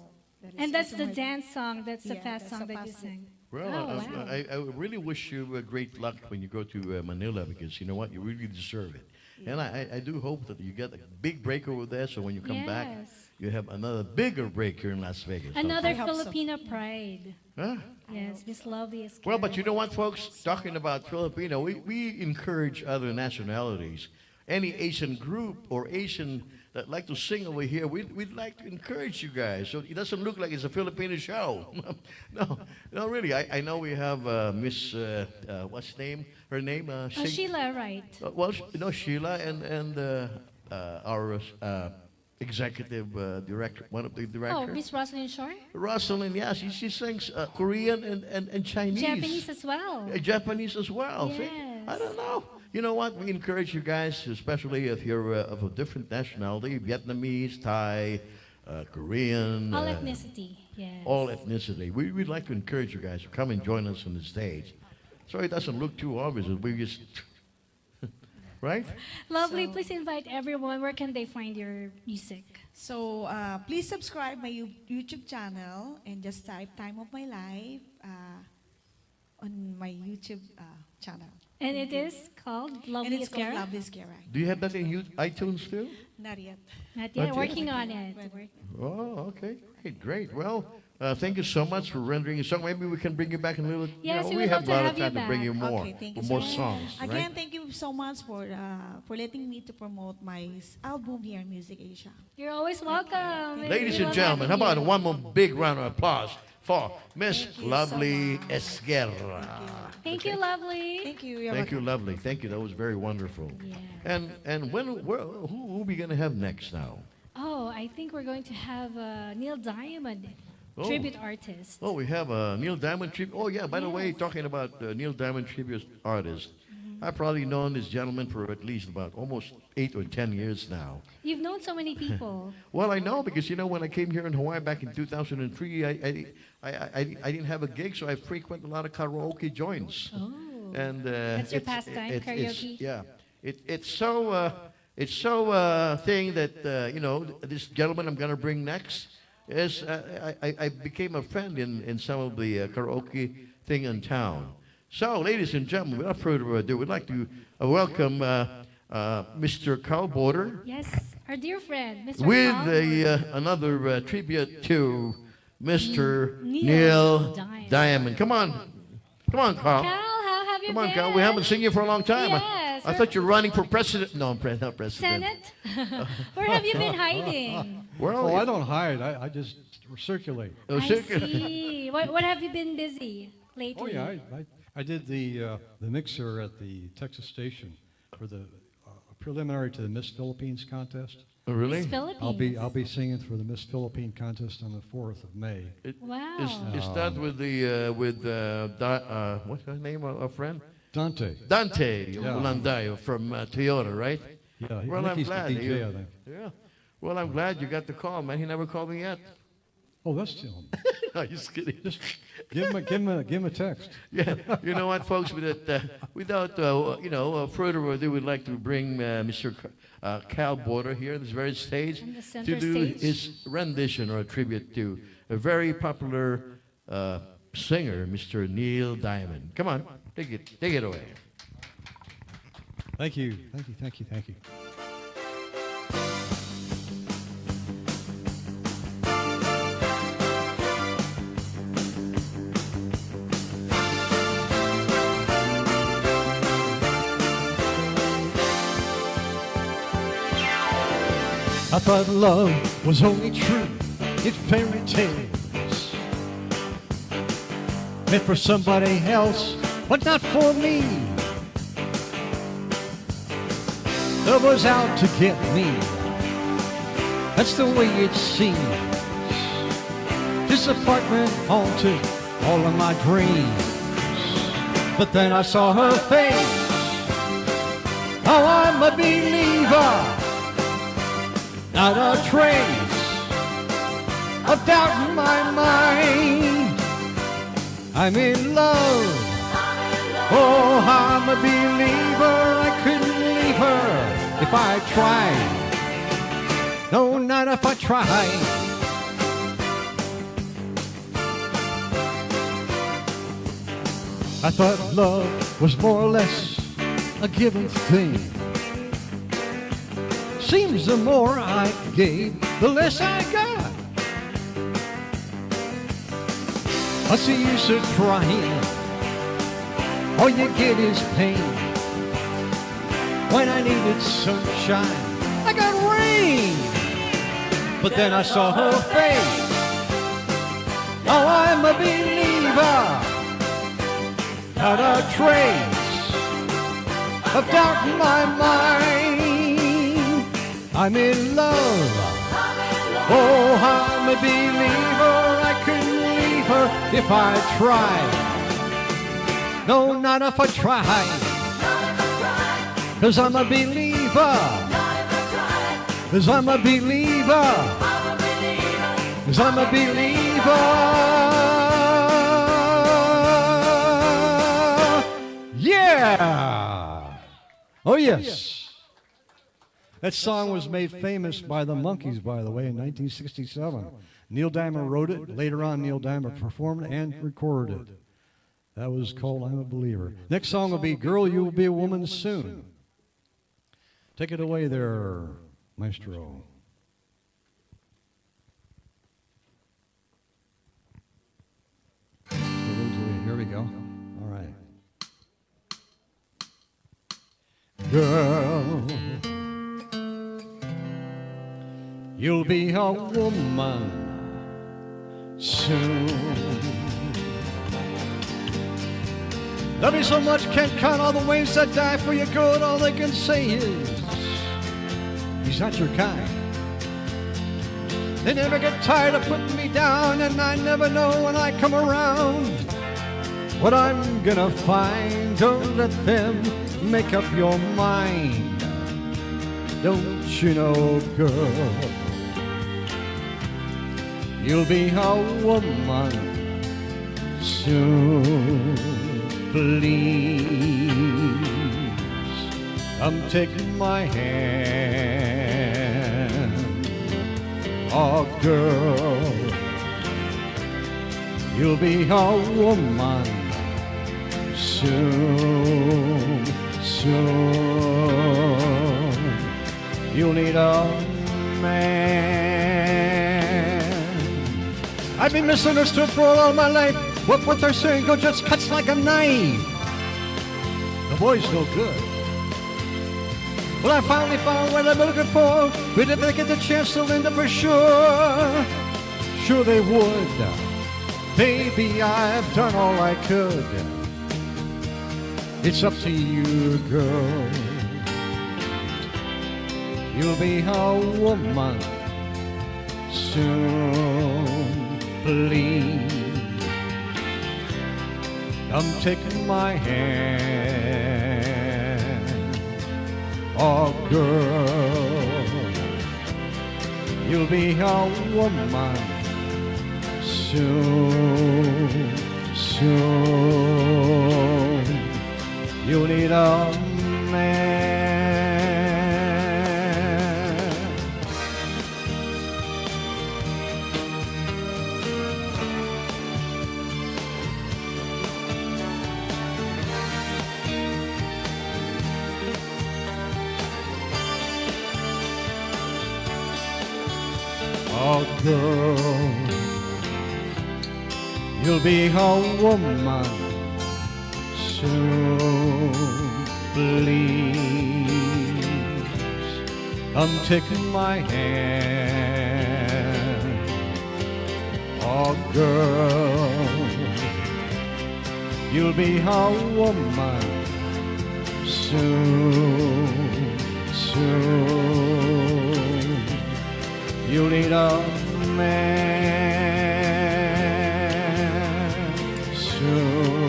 that is And that's also the my- dance song, that's the Yeah, fast that's song a that you fast sang. Well, Oh, wow. I really wish you great luck when you go to Manila, because you know what, you really deserve it. And I do hope that you get a big break over there, so when you come back, Yes. you have another bigger break here in Las Vegas. Another I hope so. Filipino pride. Huh? Yes, Miss Lovely is Well, but you know what, folks? Talking about Filipino, we encourage other nationalities. Any Asian group or Asian that like to sing over here, we'd like to encourage you guys. So it doesn't look like it's a Filipino show. No, really. I know we have Miss, what's name? Her name? Sheila, right? Well, Sheila and our executive director, one of the Oh, directors. Miss Rosalyn Shore? Rosalind, yeah, she sings Korean and Chinese. Japanese as well. Japanese as well. See? Yes. I don't know. You know what? We encourage you guys, especially if you're of a different nationality, Vietnamese, Thai, Korean. All ethnicity, yes. All ethnicity. We'd like to encourage you guys to come and join us on the stage. So it doesn't look too obvious. We just, right? Lovely, please invite everyone. Where can they find your music? So please subscribe my YouTube channel and just type Time of My Life on my YouTube channel. And it is called And Lovely it's called Escara? Love is Kara. Do you have that in iTunes too? Not yet. Not Not yet, yet? working on it. Oh, okay. Great. Well, thank you so much for rendering a song. Maybe we can bring you back in a little. Yes, we we would have love a lot to of have you time to bring back. you more, Okay, thank you more so much. songs. Again, Right? thank you so much for letting me to promote my album here in Music Asia. You're always welcome. Ladies We and love gentlemen, how having about you. one more big round of applause for Miss Thank you so Lovely much. Esguerra. Thank you, Lovely. Thank you. You're Thank you, welcome. Lovely. Thank you. That was very wonderful. Yeah. And who are we gonna have next now? Oh, I think we're going to have Neil Diamond, Oh. tribute artist. Oh, we have a Neil Diamond tribute. Oh, yeah. By the way, Yes. talking about Neil Diamond tribute artist, I've probably known this gentleman for at least about almost 8 or 10 years now. You've known so many people. Well, I know because you know when I came here in Hawaii back in 2003, I didn't have a gig, so I frequent a lot of karaoke joints. Oh. And That's your pastime, karaoke? Yeah, it's so thing that you know this gentleman I'm gonna bring next is I became a friend in some of the karaoke thing in town. So, ladies and gentlemen, without further ado, we'd like to welcome Mr. Carl Border Yes, our dear friend, Mr. with Carl. another tribute to Mr. Neil Neil Diamond. Diamond. Come on, Carl. Cal, how have you Come been? on, Carl. We haven't seen you for a long time. Yes, I thought you're running for president. No, not president. Senate? Where have you been hiding? Well, Oh, I don't hide. I just circulate. Oh, I circular. see. What have you been busy lately? Oh yeah, I did the mixer at the Texas station for the preliminary to the Miss Philippines contest. Oh, really? Miss Philippines. I'll be singing for the Miss Philippine contest on the 4th of May. Wow. Is that with the what's her name? A friend? Dante. Dante Yeah. Ulandayo from Toyota, right? Yeah, I Well, think I'm he's the glad. DJ, I think. Yeah. Well, I'm glad you got the call, man. He never called me yet. Oh, that's him. No, just kidding. Just give him a text. Yeah, you know what, folks? Without further ado, we'd like to bring Mr. Cal Border here on this very stage On the to center do stage. his rendition or a tribute to a very popular singer, Mr. Neil Diamond. Come on, take it away. Thank you. I thought love was only true in fairy tales, meant for somebody else, but not for me. Love was out to get me. That's the way it seems. Disappointment haunted all of my dreams. But then I saw her face. Oh, I'm a believer. Not a trace of doubt in my mind. I'm in love. Oh, I'm a believer. I couldn't leave her if I tried. No, not if I tried. I thought love was more or less a given thing. Seems the more I gave, the less I got. What's the use of trying? All you get is pain. When I needed sunshine, I got rain. But then I saw her face. Oh, I'm a believer. Not a trace of doubt in my mind. I'm in love. Oh, I'm a believer. I couldn't leave her if I tried. No, not if I tried. 'Cause I'm a believer. 'Cause I'm a believer. 'Cause I'm a believer. Yeah! Oh, yes. That song was made famous by the Monkees, by the way, in 1967. Neil Diamond wrote it. Later on, Neil Diamond performed and recorded it. That was called I'm a Believer. Next song will be Girl, You Will Be a Woman Soon. Take it away there, Maestro. Here we go. All right. Girl, you'll be a woman soon. Love you so much, can't count all the ways that die for your good. All they can say is, he's not your kind. They never get tired of putting me down, and I never know when I come around what I'm gonna find. Don't let them make up your mind. Don't you know, girl, you'll be a woman soon. Please, come take my hand. Oh, girl, you'll be a woman soon, soon. You'll need a man. I've been misunderstood for all my life. What they're saying go just cuts like a knife. The boy's no good. Well, I finally found what I've been looking for. But if they get the chance to lend it for sure, sure they would. Baby, I've done all I could. It's up to you, girl. You'll be a woman soon, please. Come take my hand. Oh, girl, you'll be a woman soon, soon. You'll need a man. Oh, girl, you'll be a woman soon, please. Come take my hand. Oh, girl, you'll be a woman soon, soon. You'll need a man soon.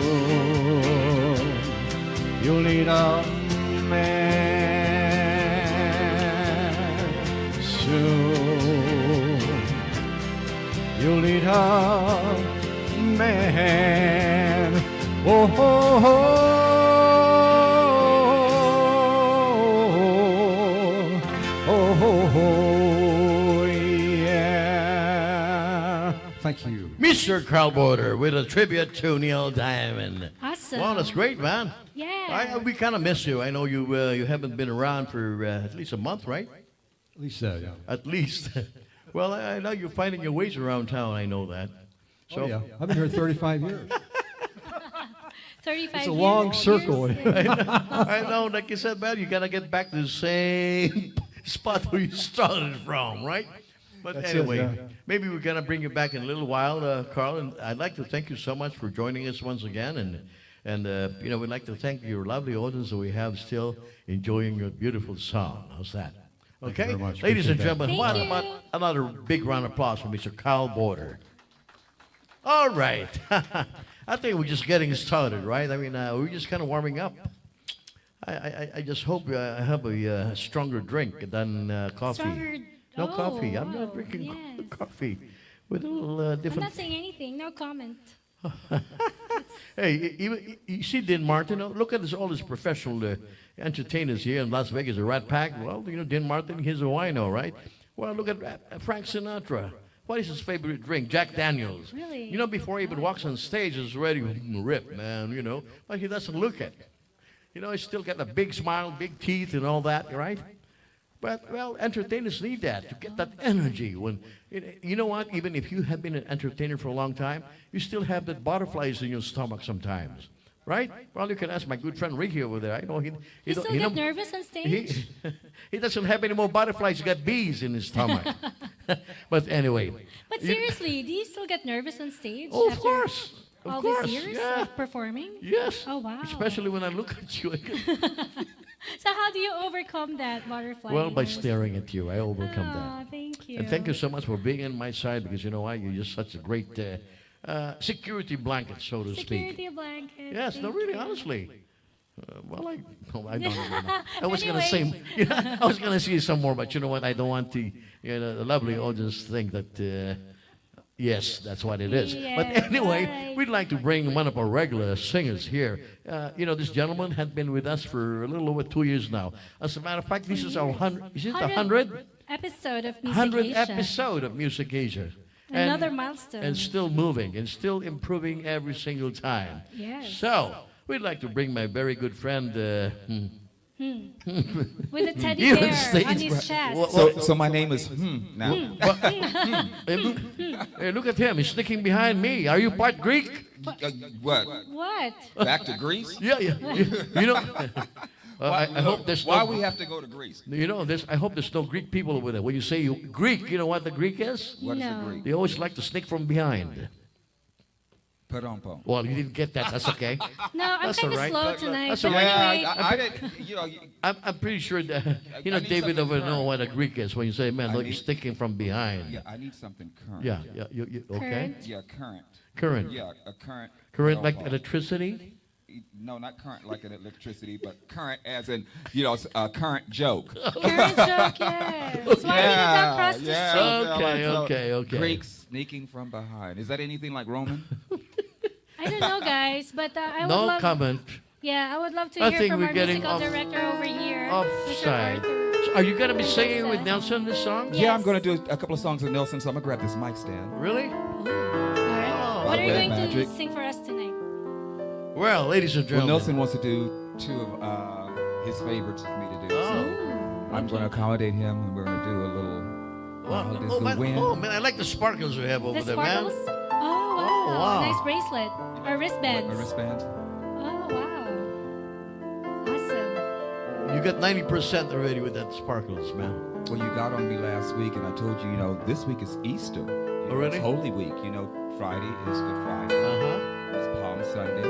You'll need a man. Oh, oh, oh, oh, oh, yeah. Thank you. Mr. Carl Border with a tribute to Neil Diamond. Awesome. Well, that's great, man. Yeah. We kind of miss you. I know you haven't been around for at least a month, right? At least, yeah. At least. Well, I know you're finding your ways around town. I know that. So Oh, yeah. I've been here 35 years. 35 It's a long years. circle. I know, like you said, man, you gotta get back to the same spot where you started from, right? But That's it, anyway, yeah. maybe we're gonna bring you back in a little while, Carl. And I'd like to thank you so much for joining us once again, and we'd like to thank your lovely audience that we have still enjoying your beautiful song. How's that? Thank you Okay, very much. ladies and Appreciate that. gentlemen, Thank what you. about another big round of applause for Mr. Carl Border? All right. I think we're just getting started, right? I mean, we're just kind of warming up. I just hope I have a stronger drink than coffee. Stronger. No Oh, coffee. I'm wow. not drinking Yes. coffee. With a little I'm different. not saying anything. No comment. Hey, you see Dean Martin? Look at all these professional entertainers here in Las Vegas, a Rat Pack. Well, Dean Martin, he's a wino, right? Well, look at Frank Sinatra. What is his favorite drink? Jack Daniels. Really? Before he even walks on stage, he's already ripped, man, But he doesn't look it. He's still got a big smile, big teeth, and all that, right? But, well, entertainers need that to get that energy. When you know what? Even if you have been an entertainer for a long time, you still have that butterflies in your stomach sometimes, right? Well, you can ask my good friend Ricky over there. I know You he still don't- get nervous on stage? he doesn't have any more butterflies. He got bees in his stomach. But anyway. But you- seriously, do you still get nervous on stage? Oh, of after course. Of all course. these years Yeah. of performing? Yes. Oh, wow. Especially when I look at you. So how do you overcome that butterfly? Well, by nervous? staring at you, I overcome that. Aw, thank you. And thank you so much for being on my side because you know why? You're just such a great security blanket, so to speak. Security blanket. Yes, no, thank really, you. honestly. I don't know. I was gonna Anyways. say, I was gonna say some more, but you know what? I don't want the lovely audience to think that. Yes, that's what it is. But Yes, anyway, right. we'd like to bring one of our regular singers here. This gentleman had been with us for a little over 2 years now. As a matter of fact, this is our 100. Is it the 100th? Episode of Music 100th Asia. episode of Music Asia. Another milestone. And still moving and still improving every single time. Yes. So, we'd like to bring my very good friend. With a teddy You bear stage on his right. chest. So my name is now. Hey, look at him. He's sneaking behind me. Are you part Greek? What? What? Back to Greece? Yeah. I hope there's Why no. we have to go to Greece? I hope there's no Greek people over there. When you say Greek, you know what the Greek is? What is No. the Greek? They always like to sneak from behind. Padampo. Well, you didn't get that. That's okay. No, I'm That's kind of all right. slow tonight. That's but all right. anyway, I didn't. I'm pretty sure that I need David something over know current. what a Greek is when you say, man, I look, you're need- sticking from behind. Yeah, I need something current. Yeah. Okay. Current. Yeah, current. Current. Yeah, a current. Current like Padampo. electricity. No, not current like an electricity, but current as in a current joke. current joke, yes. Why did that cross the street? Okay. Greeks sneaking from behind. Is that anything like Roman? I don't know, guys, but I would No love. comment. Yeah, I would love to I hear think from we're our getting musical off- director over here, Mr. Offside. Arthur. So are you gonna be singing with Yes. Nelson this song? Yeah. Yeah, I'm going to do a couple of songs with Nelson, so I'm going to grab this mic stand. Really? All right. What are you Red going to Magic. sing for us tonight? Well, ladies and Well, gentlemen. Nelson wants to do two of his favorites for me to do. So I'm going to accommodate him, and we're going to do a little. Wild is the wind. man, I like the sparkles we have over The there, sparkles? man. Oh, wow. Oh, wow. Nice bracelet. Or wristbands. A wristband. Oh, wow. Awesome. You got 90% already with that sparkles, man. Well, you got on me last week, and I told you, this week is Easter. Oh, really? It's Holy Week. Friday is Good Friday. Uh-huh. It's Palm Sunday,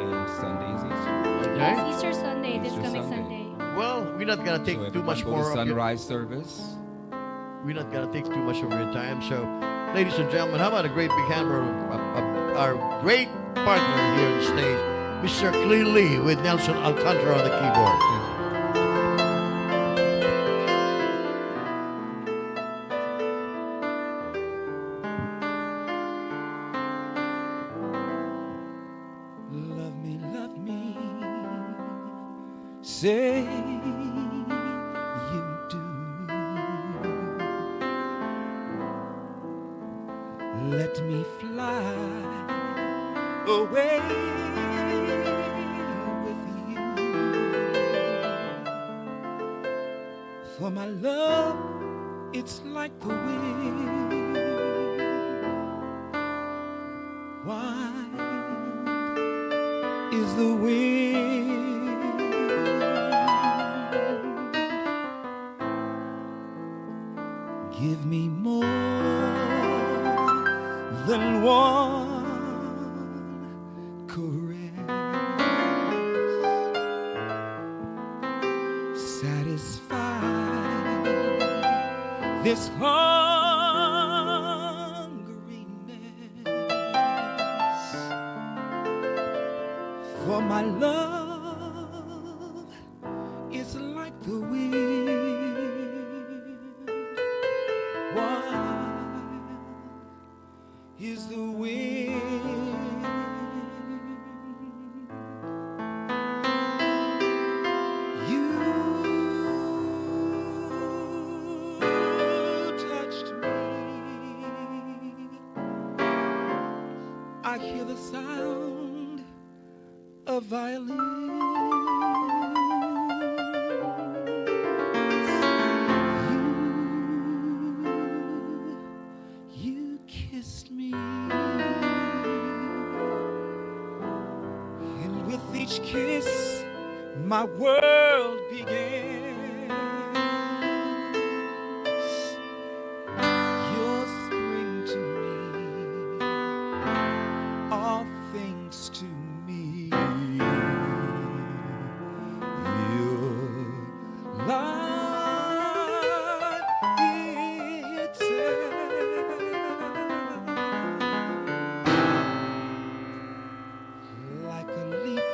and Sunday is Easter. Okay. It's Easter Sunday, this Easter coming Sunday. Sunday. Well, we're not gonna take So too much everyone go to more of your, sunrise service. we're not gonna take too much of your time. So, ladies and gentlemen, how about a great big hand for our great partner here on stage, Mr. Clee Lee with Nelson Alcantara on the keyboard. say you do. Let me fly away with you, for my love, it's like the wind. Wild is the wind. Give me more than one caress. Satisfy this hungeriness, for my love is like the wind. Wild is the wind. You touched me. I hear the sound of violins. You kissed me, and with each kiss, my world begins. Your spring to me, all things to me. Your life itself, like a leaf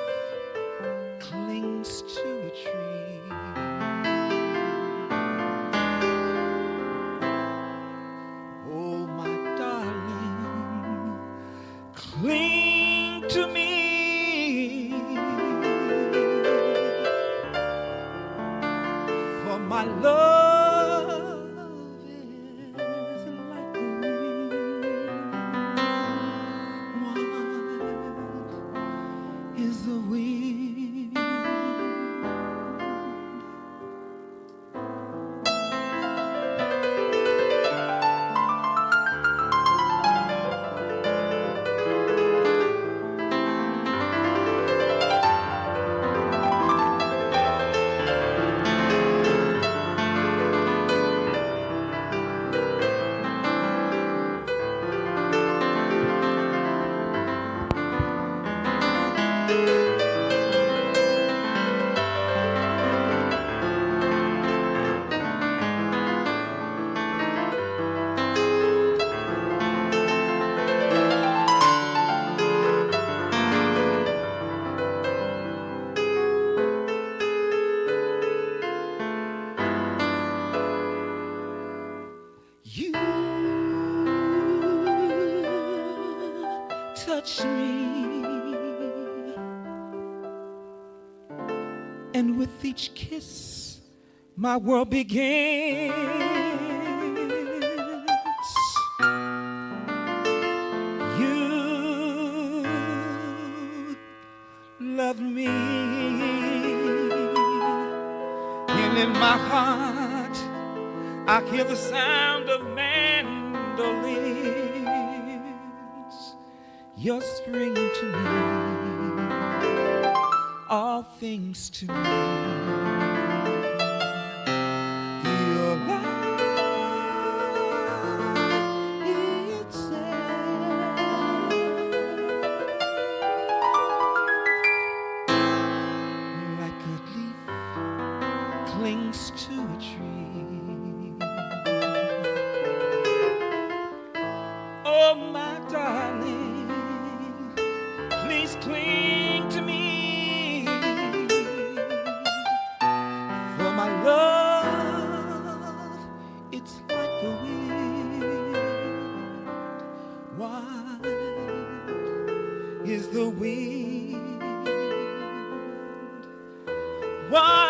clings to a tree. Oh, my darling, cling to me, for my love is like the wind. Wild is the wind. You touch me, and with each kiss, my world begins. You love me, and in my heart I hear the sound of mandolins. You're spring to me, all things to me. Your life itself, like a leaf clings to a tree. Oh, my darling, please cling to me, for my love, it's like the wind. Wild is the wind. Wild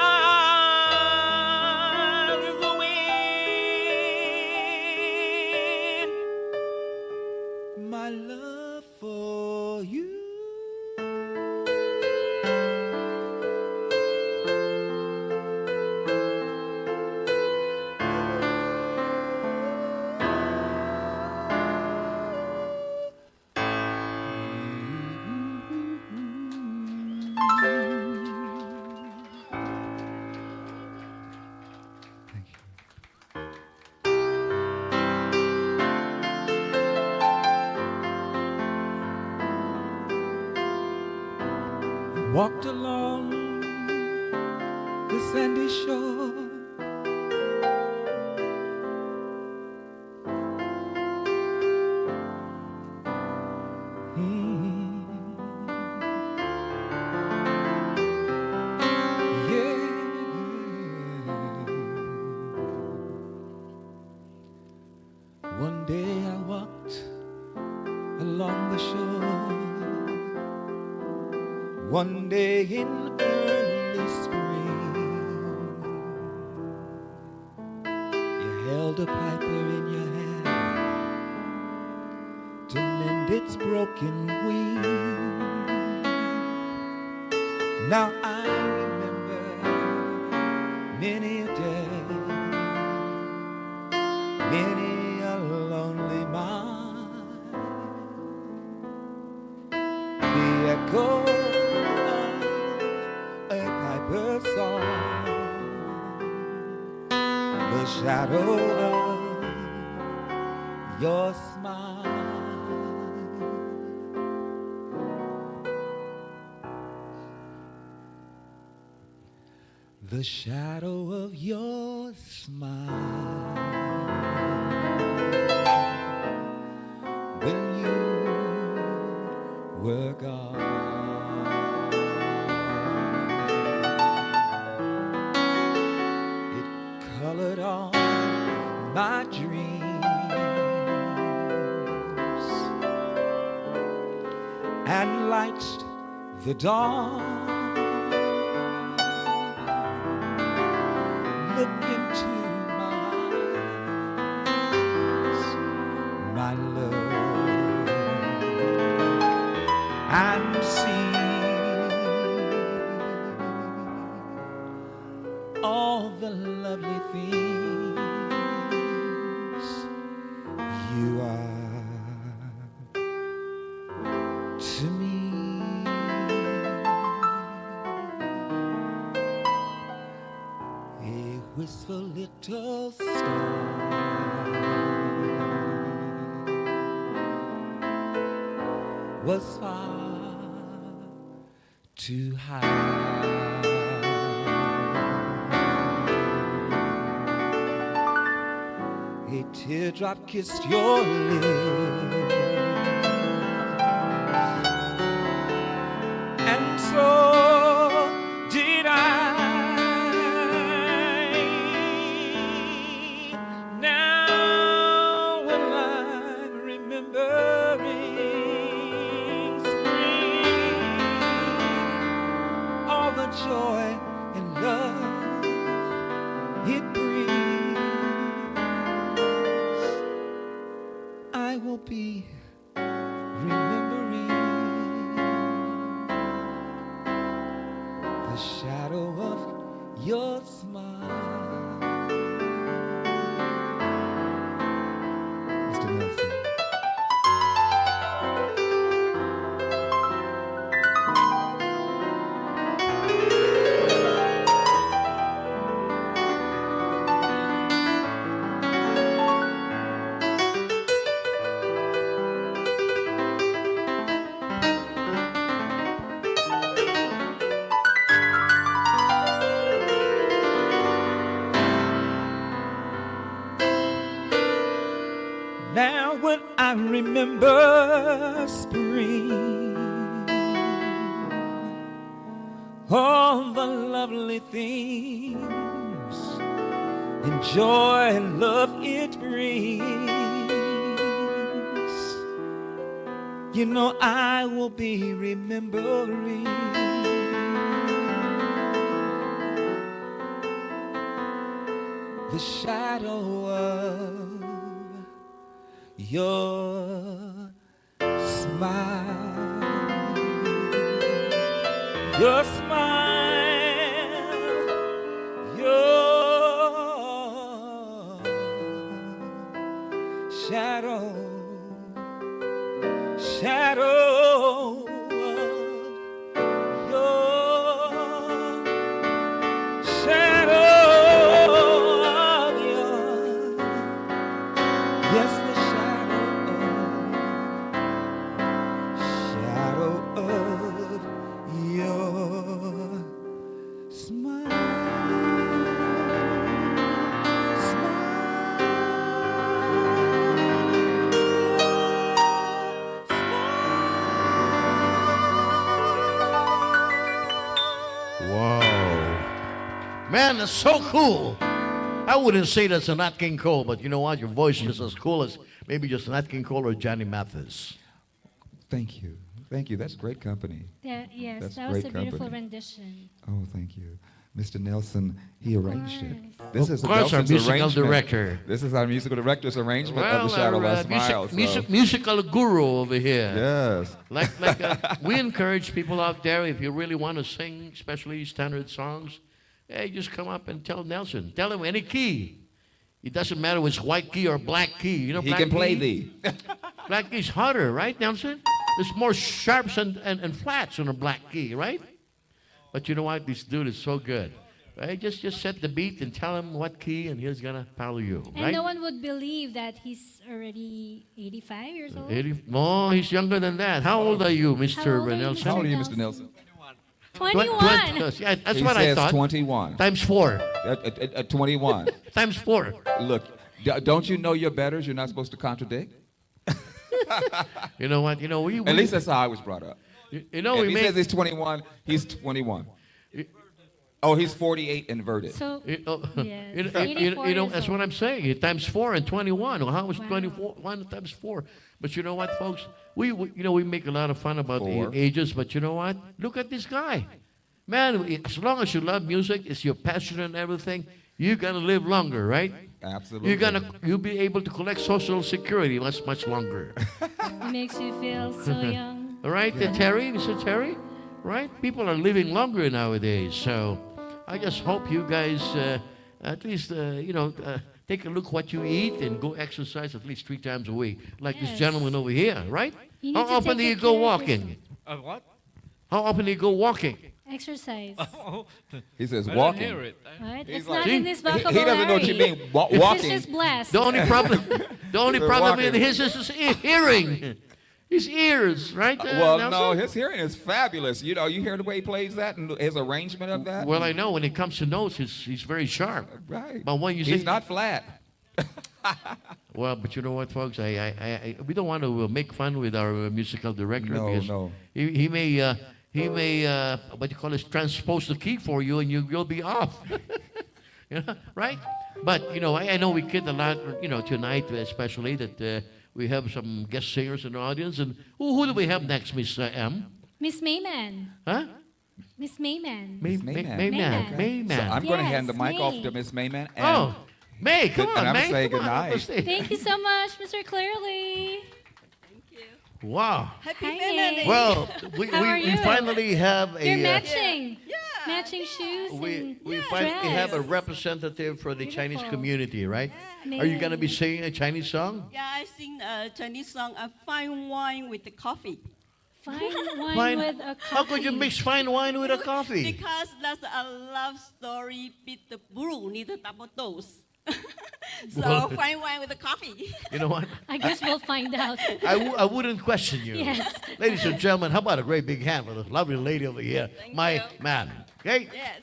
walked along the sandy shore. One day I walked along the shore. One day in early spring, you held a piper in your hand to mend its broken wing. Now I remember many a day, many a lonely mile, the echo of a piper's song, the shadow of your smile. The shadow of your smile when you were gone. It colored all my dreams and lighted the dawn. Look into my eyes, my love, and see all the lovely things you are to me. A wistful little star was far too high. A teardrop kissed your lips, and so did I. Now when I'm remembering spring, all the joy and love it brings, I will be remembering the shadow of your smile. Mr. Nelson. Now when I remember spring, all the lovely things and joy and love it brings, you know I will be remembering the shadow of your smile, your smile, your shadow, shadow of your shadow of your, yes, the shadow of your Man, that's so cool. I wouldn't say that's a Nat King Cole, but you know what? Your voice is just as cool as maybe just Nat King Cole or Johnny Mathis. Thank you. Thank you. That's great company. Yes, That's that was a great beautiful company. rendition. Oh, thank you. Mr. Nelson, he arranged it. This is Of course, our Nelson's musical arrangement. director. This is our musical director's arrangement of the Shadow our Last Mile. so- musical guru over here. Yes. We encourage people out there, if you really want to sing, especially standard songs, hey, just come up and tell Nelson. Tell him any key. It doesn't matter if it's white key or black key. You know, He black can play key? thee. Black key's harder, right, Nelson? There's more sharps and flats on a black key, right? But you know what? This dude is so good. Right? Just set the beat and tell him what key, and he's gonna follow you. And right? no one would believe that he's already 85 years old. 80, no, he's younger than that. How old are you, Mr. How old are you, Nelson? How old are you, Mr. Nelson? Nelson? 21. Yeah, that's He what I says thought. 21. Times 4. At 21. Times 4. Look, don't you know your betters? You're not supposed to contradict. You know what? You know we. At least that's how I was brought up. You know If we he make. says he's 21, he's 21. Oh, he's 48 inverted. So, You know, yes, you know, 84 you know, years that's what old. I'm saying. Times 4 and 21. Well, how is Wow. 24? 1 times 4. But you know what, folks? We we make a lot of fun about the 4. ages. But you know what? Look at this guy, man. As long as you love music, it's your passion and everything. You're gonna live longer, right? Absolutely. You'll be able to collect Social Security much longer. It makes you feel so young. All right, Terry, Mr. Terry, right? People are living longer nowadays, so I just hope you guys at least take a look what you eat and go exercise at least 3 times a week, like this Yes. gentleman over here, right? You need How to often do take you good go care of walking? What? How often do you go walking? Exercise. Oh, He says I don't walking. hear it. Right? He's It's like- not See? in this He vocabulary. doesn't know what you mean. He's Walking. just blessed. The only problem, the only They're problem walking. in his is hearing, his ears, right? Well, no, Nelson? his hearing is fabulous. You know, you hear the way he plays that and his arrangement of that. Well, I know when it comes to notes, he's very sharp. Right. But when you He's say not flat. well, but you know what, folks? We don't want to make fun with our musical director No, because no. he may what you call it, transpose the key for you and you'll be off. You know, right? But you know, I know we kid a lot. You know, tonight especially that we have some guest singers in the audience. And who do we have next, Miss M? Miss Mayman. Huh? Miss Mayman. Miss Mayman. Mayman. Okay. Mayman. So I'm going to Yes, hand the mic off May. to Miss Mayman. And Oh, May, come And on, I'm May. saying come on, goodnight. let's stay. Thank you so much, Mr. Clearly. Wow. Happy Hi, family. May. Well, we How are you? finally have a You're matching. Yeah. Matching shoes we and finally have a dress. representative for the Chinese Beautiful. community, right? Yeah. Are you going to be singing a Chinese song? Yeah, I sing a Chinese song, a fine wine with the coffee. Fine wine Fine. with a coffee. How could you mix fine wine with a coffee? Because that's a love story with the brew, need a double dose. So Well- fine wine with a coffee. You know what? I guess we'll find out. I wouldn't question you. Yes. Ladies and gentlemen, how about a great big hand for this lovely lady over here, Thank my you. man. Okay? Yes.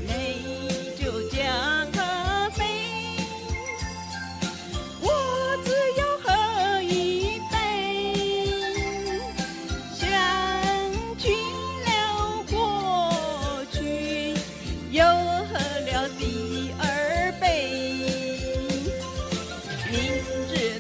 你就将咖啡，我只要喝一杯，想去了过去，又喝了第二杯，明知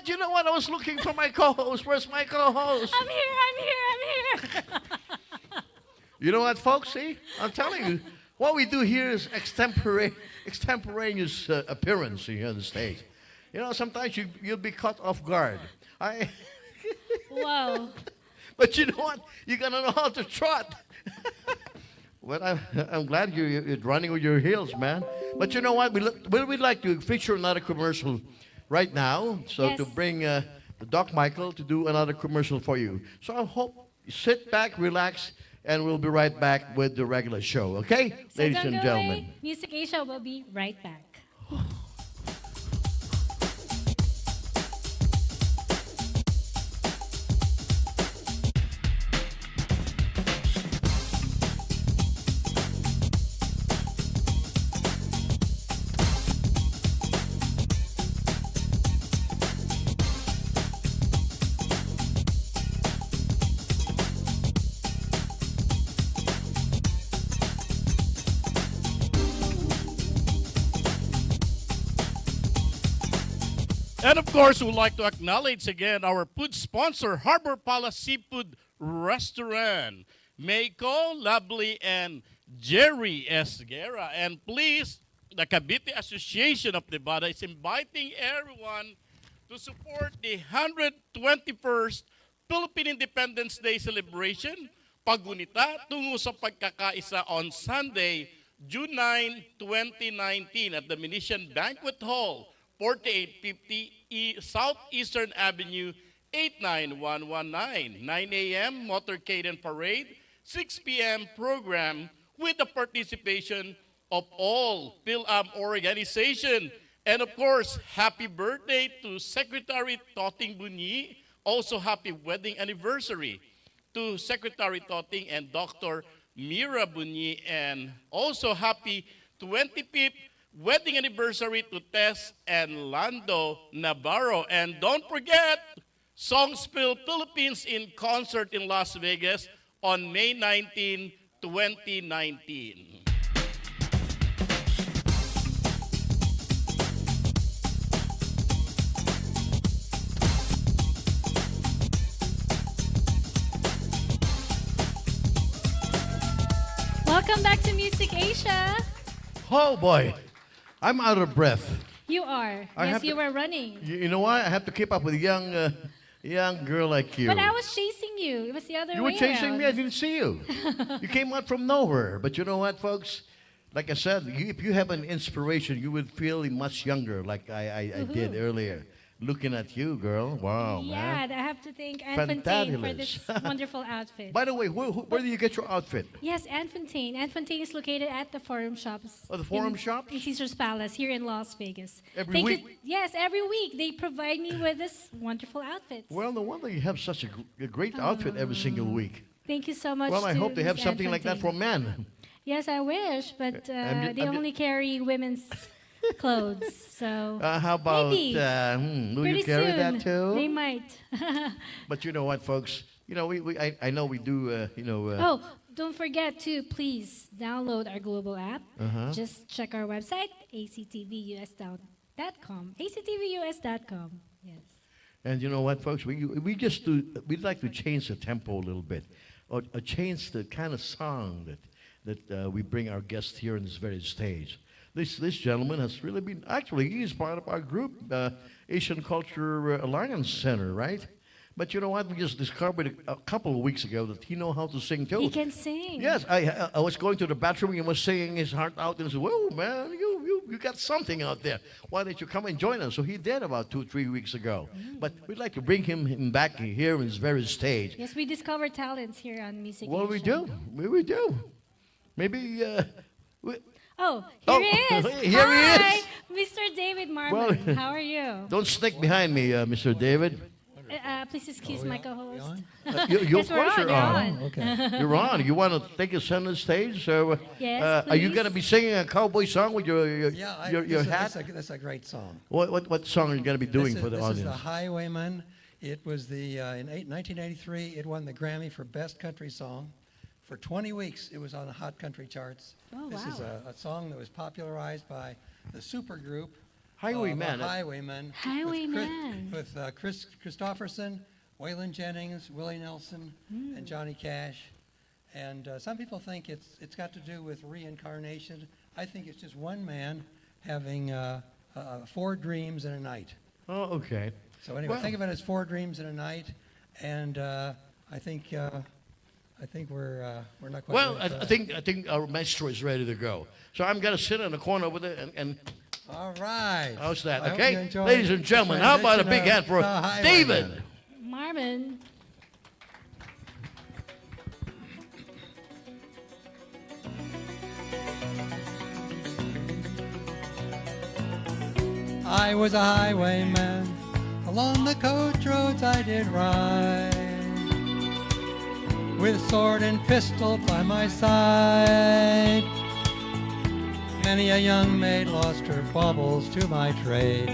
what? You know what? I was looking for my co-host. Where's my co-host? I'm here. You know what, folks? See, I'm telling you, what we do here is extemporaneous appearance here on the stage. You know, sometimes you'll be caught off guard. Whoa. But you know what? You gotta know how to trot. Well, I'm glad you're running with your heels, man. But you know what? We'd like to feature another commercial right now. So Yes. to bring Doc Michael to do another commercial for you. So I hope you sit back, relax, and we'll be right back with the regular show. Okay, So ladies don't and go gentlemen. away. Music Asia will be right back. And of course, we'd like to acknowledge again our food sponsor, Harbor Palace Seafood Restaurant, Meiko, Lovely, and Jerry Esguerra. And please, the Cavite Association of Nevada is inviting everyone to support the 121st Philippine Independence Day celebration, Pagunita, tungo sa pagkakaisa on Sunday, June 9, 2019 at the Venetian Banquet Hall, 4850 Southeastern Avenue, 89119. 9 a.m. Motorcade and Parade, 6 p.m. program with the participation of all PhilAm organization. And of course, happy birthday to Secretary Toting Bunyi. Also happy wedding anniversary to Secretary Toting and Dr. Mira Bunyi. And also happy 25th wedding anniversary to Tess and Lando Navarro. And don't forget, Songspiel Philippines in concert in Las Vegas on May 19, 2019. Welcome back to Music Asia. Oh boy, I'm out of breath. You are. I Yes, have you to- were running. You know why? I have to keep up with a young girl like you. But I was chasing you. It was the other You way were chasing me. I around. didn't see you. You came out from nowhere. But you know what, folks? Like I said, if you have an inspiration, you would feel much younger, like I did earlier. Looking at you, girl. Wow, Yeah, man. I have to thank Anne Fontaine for this Fantabulous. wonderful outfit. By the way, where do you get your outfit? Yes, Anne Fontaine. Anne Fontaine is located at the Forum Shops. Oh, the Forum in, Shops? In Caesar's Palace here in Las Vegas. Every Thank week? You, yes, every week they provide me with this wonderful outfit. Well, no wonder you have such a great outfit every single week. Thank you so much. Well, I to hope they have Miss something Anne like that for Fontaine. men. Yes, I wish, but I'm they ju- only carry women's clothes. So How about, maybe do pretty you carry soon that too? they might. But you know what, folks? You know, I know we do, Oh, don't forget to please download our global app. Uh-huh. Just check our website, actvus.com. actvus.com. Yes. And you know what, folks? We'd like to change the tempo a little bit, or change the kind of song that we bring our guests here on this very stage. This gentleman has really been, actually, he's part of our group, Asian Culture Alliance Center, right? But you know what? We just discovered a couple of weeks ago that he knows how to sing too. He can sing. Yes, I was going to the bathroom. He was singing his heart out, and I said, "Whoa, man, you got something out there. Why don't you come and join us?" So he did about 2-3 weeks ago. But we'd like to bring him back here on this very stage. Yes, we discover talents here on Music Well, we Asia. do. We do. Maybe. Oh, Oh, here he is. here he Hi, is. Mr. David Marmon. Well- How are you? Don't sneak behind me, Mr. David. Please excuse my co-host. You, Yes, of course we're you're on. on. Okay. You're on. You want to take a center stage? So, Yes, are you please. going to be singing a cowboy song with your this hat? That's a great song. What song are you going to be doing for the This is audience? The Highwayman. It was in 1983, it won the Grammy for Best Country Song. For 20 weeks, it was on the Hot Country charts. Oh, This is wow. a song that was popularized by the supergroup Highwayman. Highwayman. Highwayman. With Chris Christopherson, Waylon Jennings, Willie Nelson, and Johnny Cash. And some people think it's got to do with reincarnation. I think it's just one man having 4 dreams in a night. Oh, okay. So anyway, Well- think of it as 4 dreams in a night, and I think we're not quite. Well, ready for I that. think our maestro is ready to go. So I'm gonna sit in the corner with it and All right. how's that? I hope you Okay, enjoy ladies and the gentlemen, how about a big transition hand for of the Highwayman. David? Marvin. I was a highwayman, along the coach roads I did ride, with sword and pistol by my side. Many a young maid lost her baubles to my trade.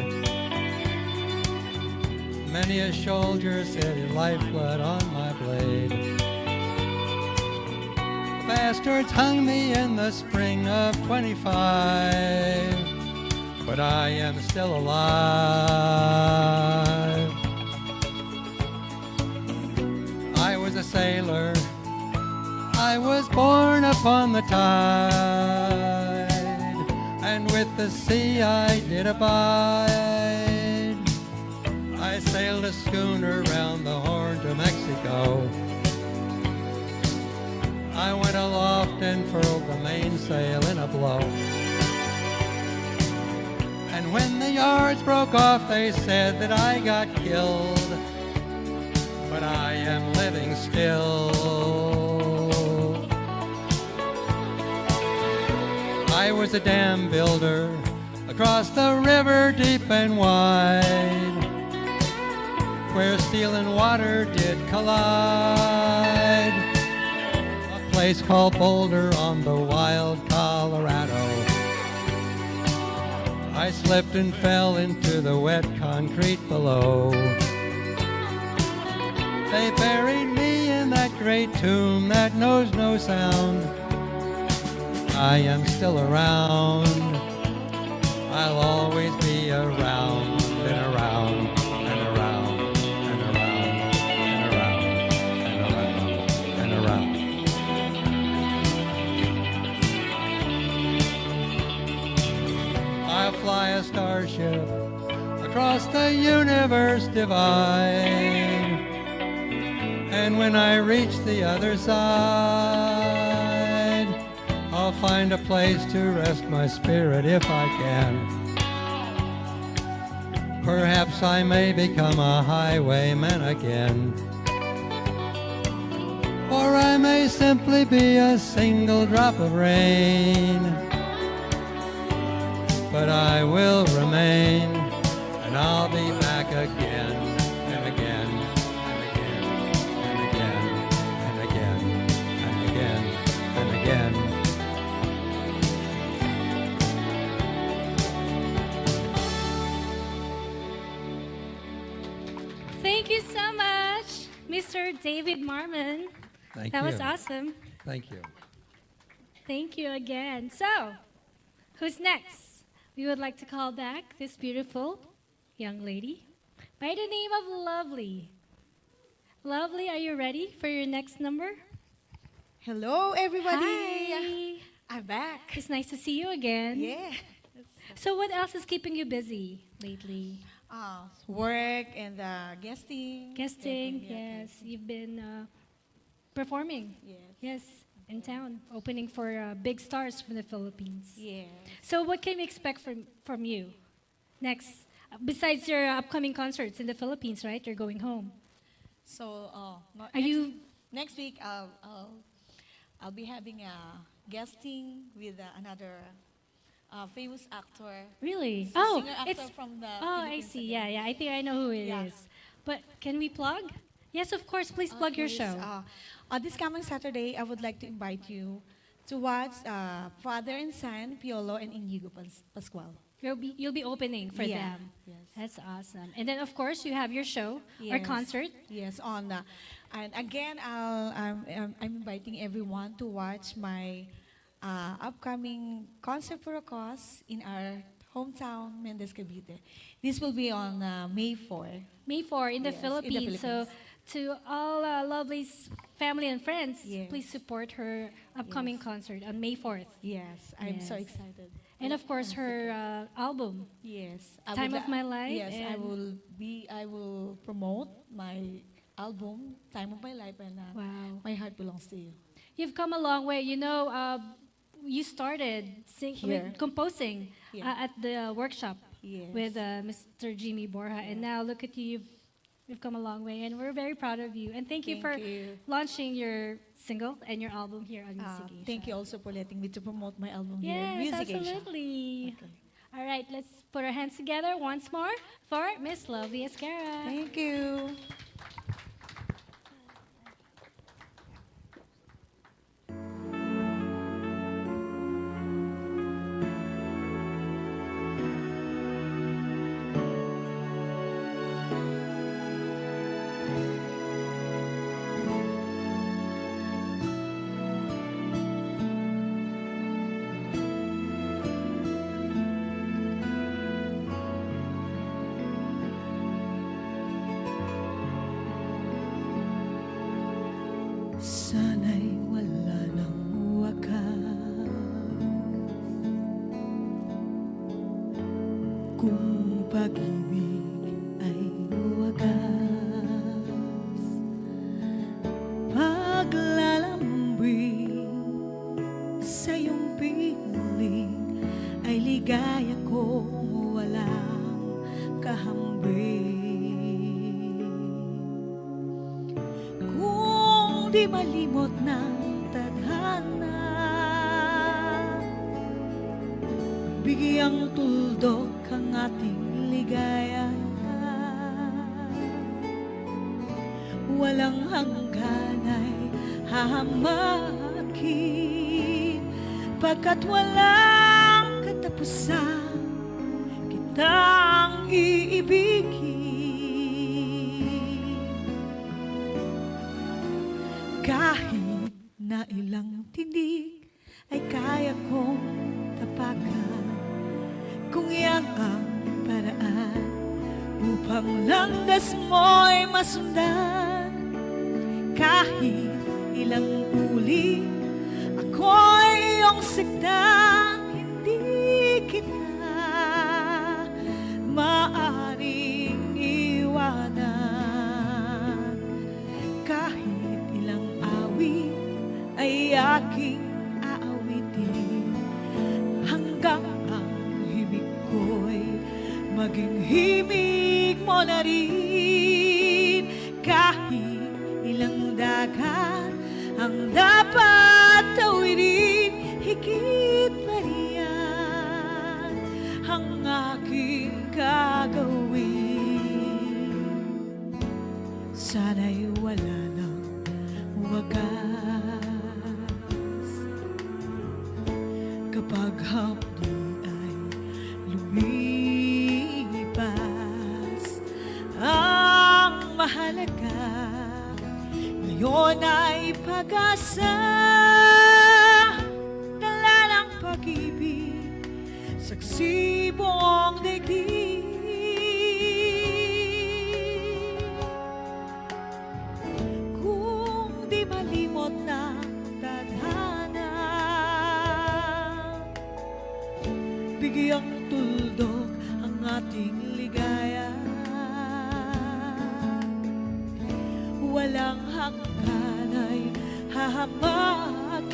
Many a soldier set his lifeblood on my blade. Bastards hung me in the spring of 25, but I am still alive. I was a sailor, I was born upon the tide, and with the sea I did abide. I sailed a schooner round the Horn to Mexico. I went aloft and furled the mainsail in a blow. And when the yards broke off, they said that I got killed. But I am living still. I was a dam builder across the river deep and wide, where steel and water did collide. A place called Boulder on the wild Colorado. I slipped and fell into the wet concrete below. They buried me in that great tomb that knows no sound. I am still around. I'll always be around and around and around and around and around and around and around. I'll fly a starship across the universe divide, and when I reach the other side, I'll find a place to rest my spirit if I can. Perhaps I may become a highwayman again, or I may simply be a single drop of rain. But I will remain, and I'll be back again and again and again and again and again and again and again. Thank you so much, Mr. David Marmon. Thank That you. was awesome. Thank you. Thank you again. So, who's next? We would like to call back this beautiful young lady by the name of Lovely. Lovely, are you ready for your next number? Hello, everybody. Hi. I'm back. It's nice to see you again. Yeah. So, what else is keeping you busy lately? Work and guesting. Guesting, Yeah. yes. You've been performing. Yes, in town, opening for big stars from the Philippines. Yeah. So, what can we expect from you next? Besides your upcoming concerts in the Philippines, right? You're going home. So, Next week I'll be having a guesting with another famous actor. Really? Singer actor from the Oh, I Philippines see. again. Yeah. I think I know who it is. Yeah. But can we plug? Yes, of course. Please plug your Yes, show. On this coming Saturday, I would like to invite you to watch Father and Son, Piolo and Inigo Pascual. You'll be opening for Yeah, them. yes. That's awesome. And then, of course, you have your show or Yes. concert. Yes, and again, I'm inviting everyone to watch my upcoming concert for a cause in our hometown, Mendez, Cavite. This will be on May 4. May 4 in the Yes, in the Philippines. So to all Lovely's family and friends, Yes. please support her upcoming concert on May 4th. Yes, I'm so Yes. excited. And of course, her album. Yes, Time of My Life Yes, and- I will promote my album, Time of My Life, and Wow. My Heart Belongs to You. You've come a long way. You know, you started Here. composing Yeah. at the workshop Yes. with Mr. Jimmy Borja. And now look at you. You've come a long way. And we're very proud of you. And thank you for Thank you. launching your single and your album here on Music Asia. Thank you also for letting me to promote my album here, Yes, Music Asia. absolutely. All right, let's put our hands together once more for Miss Lovely Escara. Thank you. Sana'y wala ng wakas kung pag-ibig ay wagas. Paglalambing sa iyong piling ay ligaya kong walang kahambing. Kung di malimot ng tadhana, bigyang tuldok ang ating ligaya. Walang hanggan ay hahamakin, pagkat walang katapusan kitang iibigin. Kahit na ilang tinig ay kaya kong tapakan, kung iyan ang paraan upang landas mo'y masundan. Kahit ilang uli ako'y iyong sigdan, hindi kita maaring iwanan. Kahit ilang awit ay aking aawitin, hanggang ang himig ko'y maging himig mo na rin. Kahit ilang dagat ang dapat tawirin, higit pa riyan ang aking gagawin. Sana'y wala ng wagas kapag hapdi ay lumipas. Ang mahalaga ngayon ay pag-asa, dala ng pag-ibig, saksi buong daigdig. Kung di malimot ng tadhana, bigyang tuldok ang ating ligaya. Walang hanggan ay hahamakin,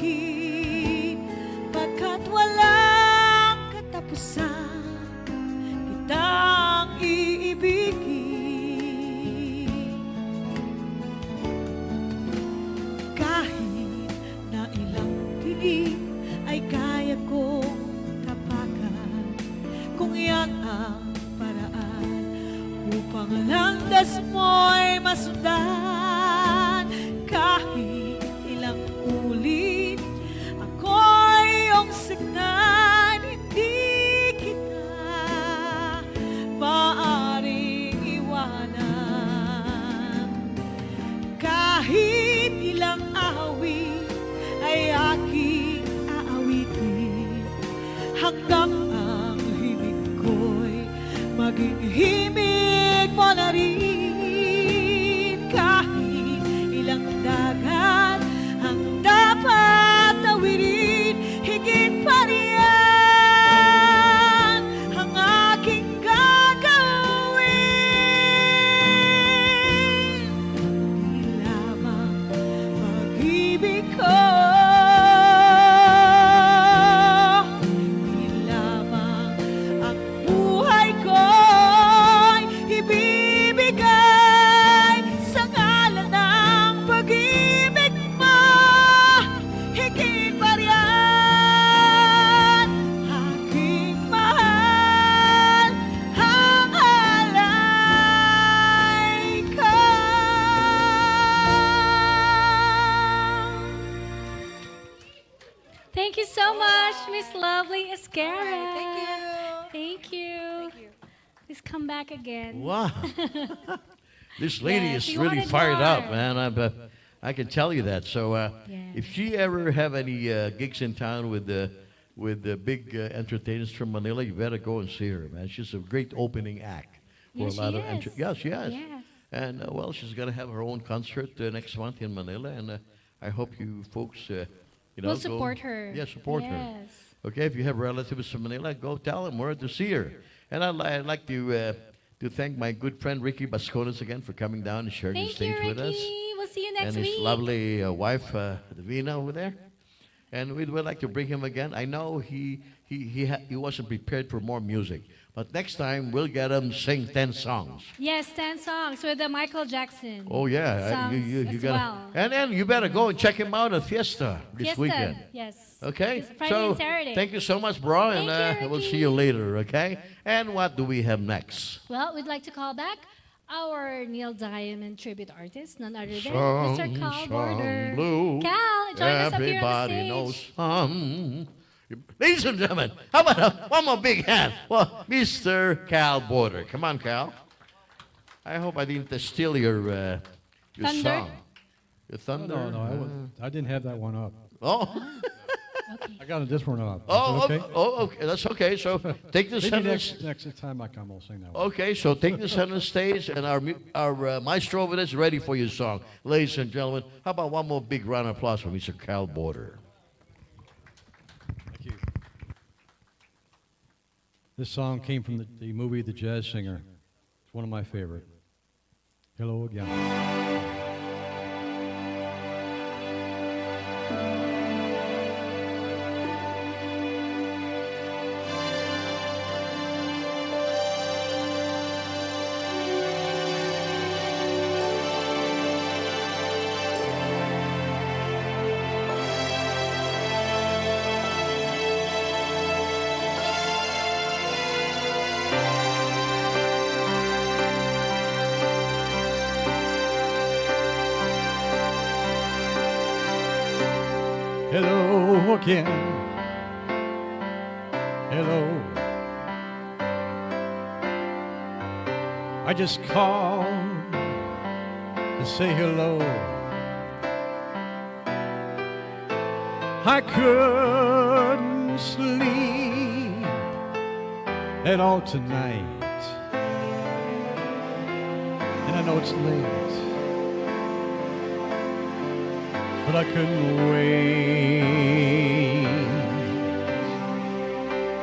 pagkat walang katapusan kitang iibigin. Kahit na ilang tinig ay kaya kong tapakan, kung iyan ang paraan upang landas mo'y masundan. Kahit ilang ulit ako'y iyong signan, hindi kita maaring iwanan. Kahit ilang awit ay aking aawitin, hanggang ang himig Thank you so much, Miss Lovely Escara. Alright, thank you. Thank you. Thank you. Please come back again. Wow. This lady Yes, is we really wanted fired more. up, man. I can tell you that. So Yes. if she ever have any gigs in town with the big entertainers from Manila, you better go and see her, man. She's a great opening act for Yes, a lot she of is. yes, yes. Yes. And well, she's gonna have her own concert next month in Manila, and I hope you folks, We'll support her. Yeah, support her. Yes. Okay, if you have relatives from Manila, go tell them where to see her. And I'd like to thank my good friend Ricky Bascones again for coming down and sharing the Thank you, stage with us. Ricky. We'll see you next And his week. lovely wife, Davina, over there. And we'd like to bring him again. I know he wasn't prepared for more music, but next time we'll get him sing 10 songs. Yes, 10 songs with the Michael Jackson. Oh yeah, songs you as gotta, well. and then you better go and check him out at Fiesta this Fiesta, weekend. yes. Okay, It's Friday and Saturday. thank you so much, bro, Thank and you, we'll Ricky. see you later. Okay, and what do we have next? Well, we'd like to call back our Neil Diamond tribute artist, none other than Some, Mr. Cal some Border. blue. Cal, join us up here on Everybody the stage. knows some. Ladies and gentlemen, how about one more big hand? Well, Mr. Cal Border. Come on, Cal. I hope I didn't steal your Thunder? song. Your thunder? I didn't have that one up. Oh. I got this one up. Oh, Is it okay? okay. That's okay. So take the Maybe center. next time I come, I'll sing that one. Okay, so take the center stage, and our maestro over there is ready for your song. Ladies and gentlemen, how about one more big round of applause for Mr. Cal Border? Thank you. This song came from the movie The Jazz Singer. It's one of my favorite. Hello again. Hello again. Hello. I just called to say hello. I couldn't sleep at all tonight, and I know it's late, but I couldn't wait.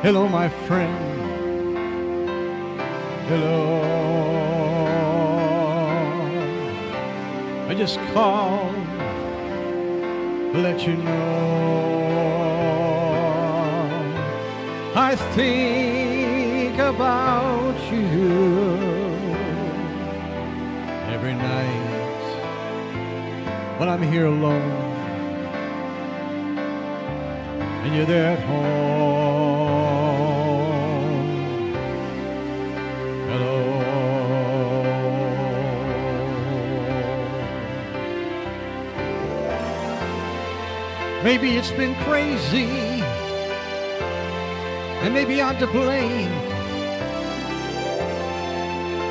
Hello, my friend. Hello. I just called to let you know I think about you every night when I'm here alone and you're there at home. Hello. Maybe it's been crazy, and maybe I'm to blame,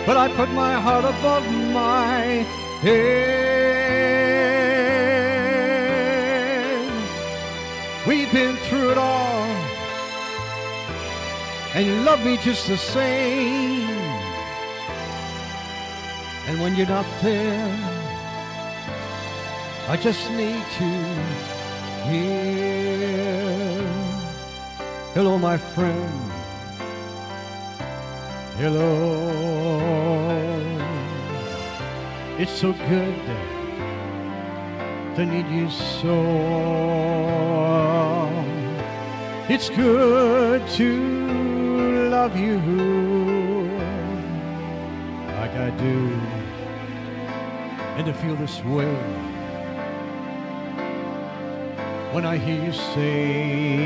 but I put my heart above my head. We've been through it all, and you love me just the same. And when you're not there, I just need to hear. Hello, my friend. Hello. It's so good to need you so. It's good to love you like I do, and to feel this way when I hear you say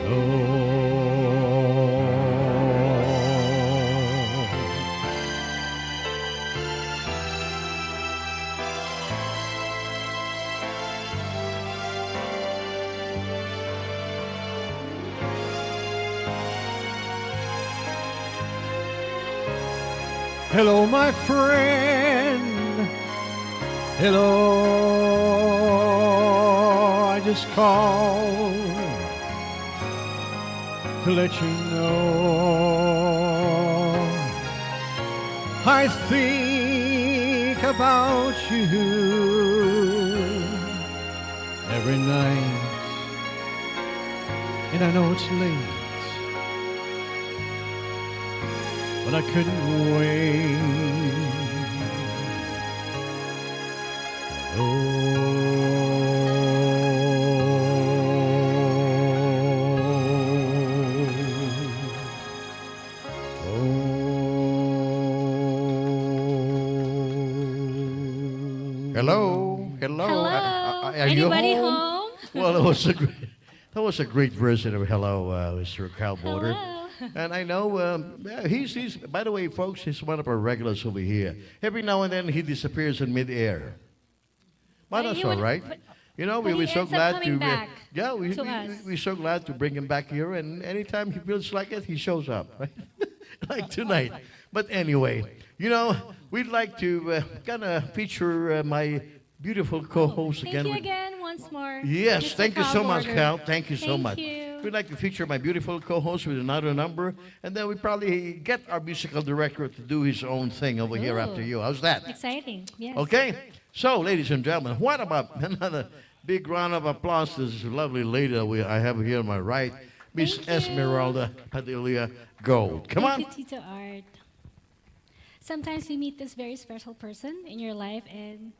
hello. Hello, my friend. Hello, I just called to let you know I think about you every night, and I know it's late, but I couldn't wait. Hello, hello. Hello. Are you Anybody home? home? Well, that was a great version of Hello, Mr. Cal Border. Hello. And I know yeah, he's, by the way, folks, he's one of our regulars over here. Every now and then he disappears in midair. But that's He all would- right. but- You know, but we're he so ends up glad coming to. back Yeah, to us. we're so glad to bring him back here. And anytime he feels like it, he shows up, right? Like tonight. But anyway, you know, we'd like to kind of feature my beautiful co-host Thank again. you with- again once more. Yes, Mr. thank you so much, Border. Cal. Thank you so Thank much. you. We'd like to feature my beautiful co-host with another number, and then we probably get our musical director to do his own thing over here Ooh. after you. How's that? Exciting. Yes. Okay? So, ladies and gentlemen, what about another big round of applause to this lovely lady that I have here on my right, Miss Thank you. Esmeraldapadillagould. Come Thank on. you, Tito Art. Sometimes you meet this very special person in your life and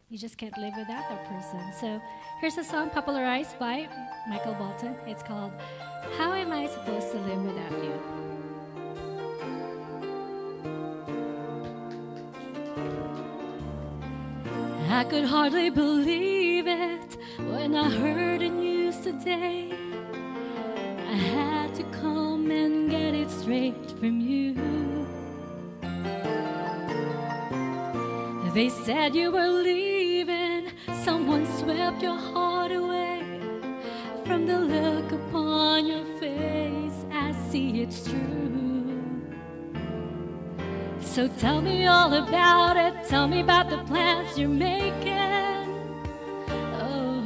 you just can't live without that person. So here's a song popularized by Michael Bolton. It's called How Am I Supposed to Live Without You? I could hardly believe it when I heard the news today. I had to come and get it straight from you. They said you were leaving, someone swept your heart away. From the look upon your face, I see it's true. So tell me all about it, tell me about the plans you're making. Oh,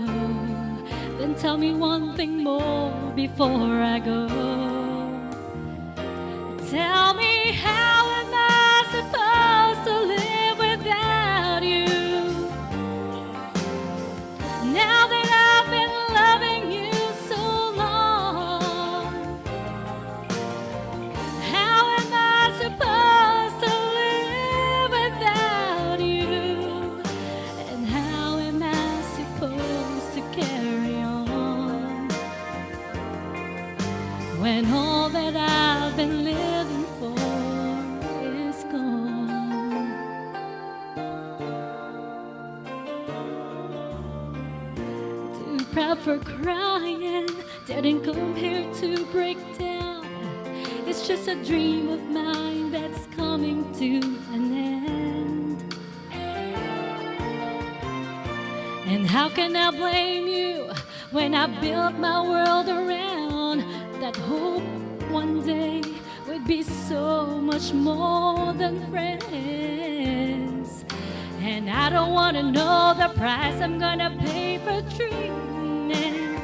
then tell me one thing more before I go. Tell me, how am I supposed to live without you? Now that I've been loving you so long, how am I supposed to live without you? And how am I supposed to carry on when all that I've been living for is gone? Too proud for crying, didn't come here to break down. It's just a dream of mine that's coming to an end. And how can I blame you when I built my world around that hope one day we'd be so much more than friends? And I don't want to know the price I'm gonna pay for dreaming.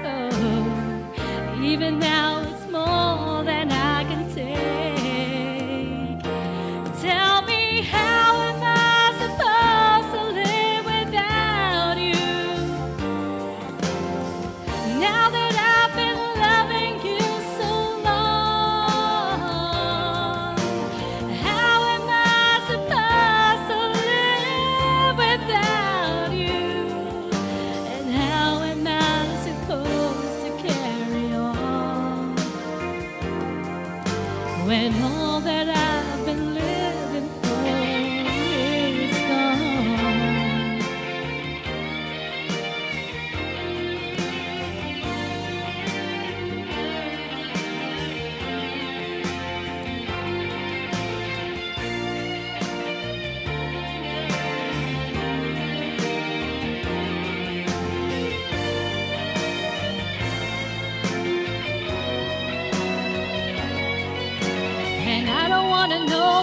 Oh, even now it's more than I can take. Tell me, how am I supposed to live without you? Now that I've been loving you so long, how am I supposed to live without you? And how am I supposed to carry on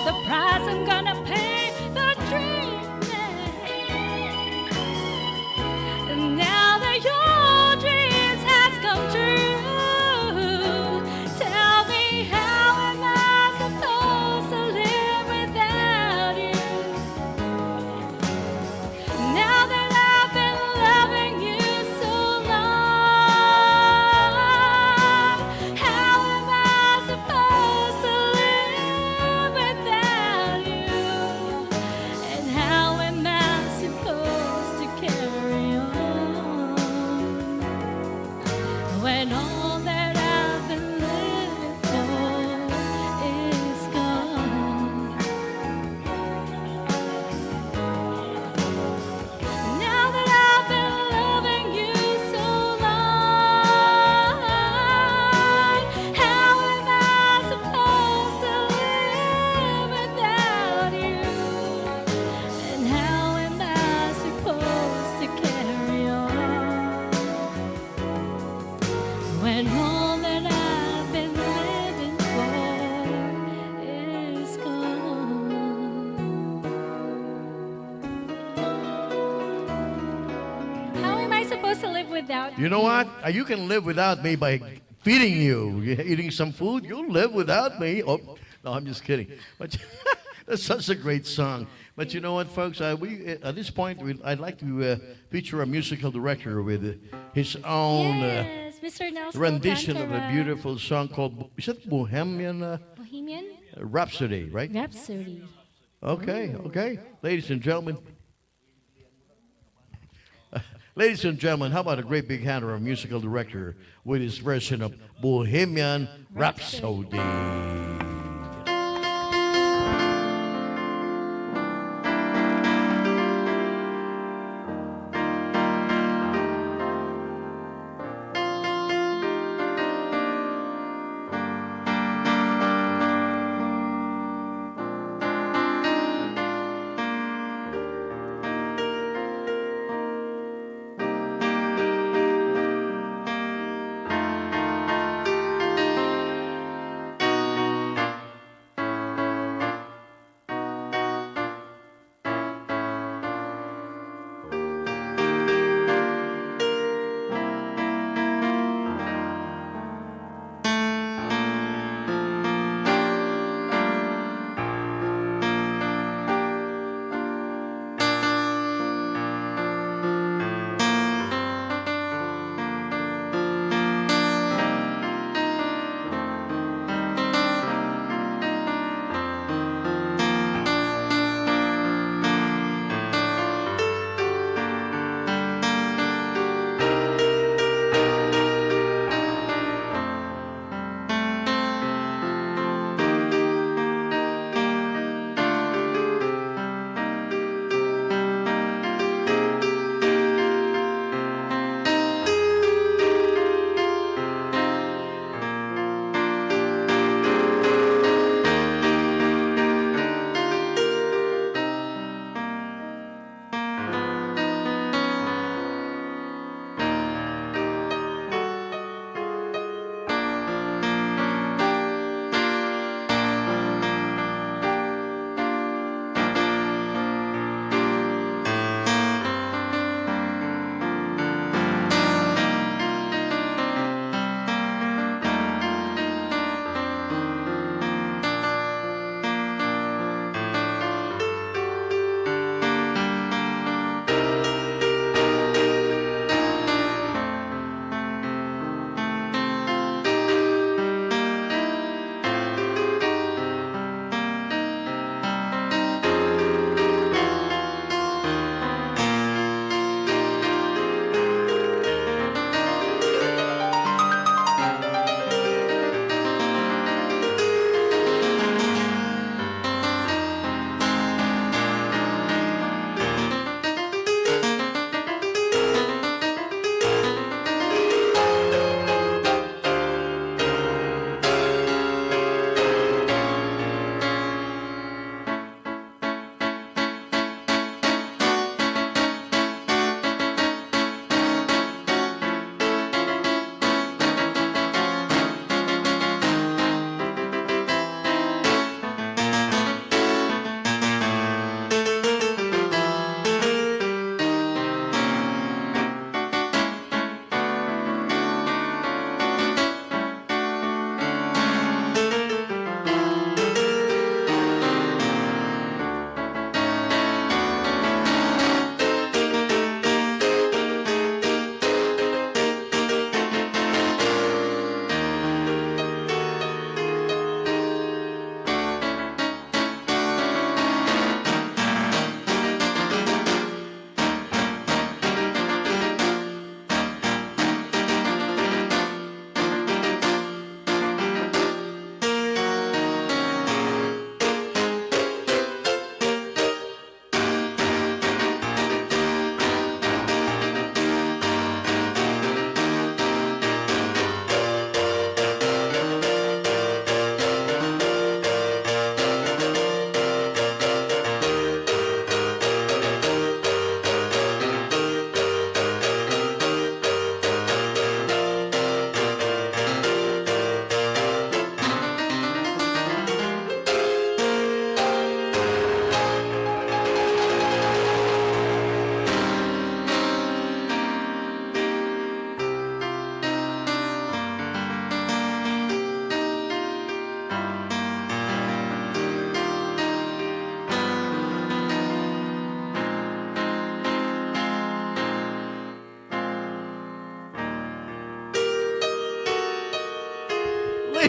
the price I'm gonna pay for dreaming. And now that your dreams has come true, tell me how am I supposed to live without you? Now that I've been loving you so long, how am I supposed to live without you? And how am I supposed to carry on when all that I've been living for is gone? Now that I've been loving you so long, how am I supposed to live without you? And how am I supposed to carry on when all that I've been living for is gone? How am I supposed to live without You know what? You can live without me by feeding you. You're eating some food, you'll live without me. Oh, no, I'm just kidding. But that's such a great song. But you know what, folks? At this point, I'd like to feature a musical director with his own Yes, Mr. Nelson rendition of a Alcantara. beautiful song called, is it Bohemian Bohemian Rhapsody, right? Rhapsody. Okay, okay. Ladies and gentlemen. Ladies and gentlemen, how about a great big hand for a musical director with his version of Bohemian Rhapsody?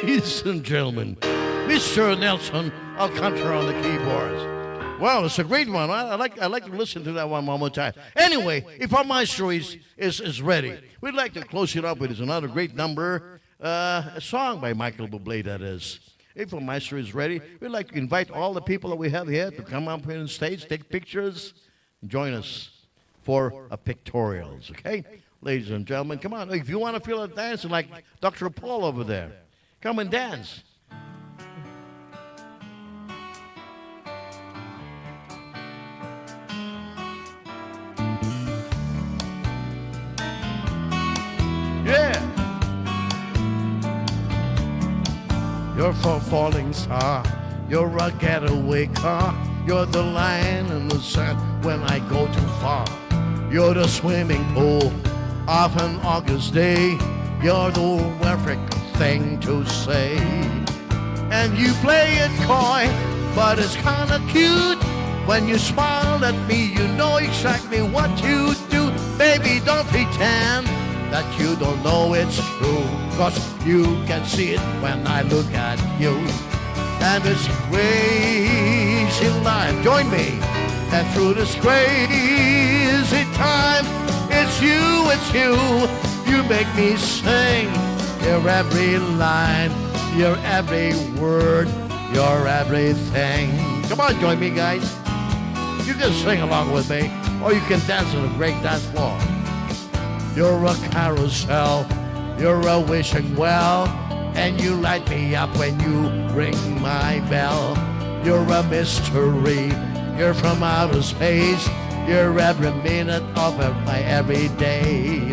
ladies and gentlemen, Mr. Nelson Alcantara on the keyboards. Wow, it's a great one. I like to listen to that one more time. Anyway, if our maestro is ready, we'd like to close it up with another great number, a song by Michael Bublé, that is. If our maestro is ready, we'd like to invite all the people that we have here to come up here on stage, take pictures, and join us for a pictorials, okay? Ladies and gentlemen, come on. If you want to feel a dance like Dr. Paul over there, come and dance. Yeah. You're a falling star. You're a getaway car. You're the line in the sand when I go too far. You're the swimming pool of an August day. You're the perfect thing to say. And you play it coy, but it's kinda cute. When you smile at me, you know exactly what you do. Baby, don't pretend that you don't know it's true, 'cause you can see it when I look at you. And this crazy life, join me, and through this crazy time, it's you, you make me sing your every line, your every word, your everything. Come on, join me, guys. You can sing along with me, or you can dance on a great dance floor. You're a carousel, you're a wishing well, and you light me up when you ring my bell. You're a mystery, you're from outer space, you're every minute of my every day.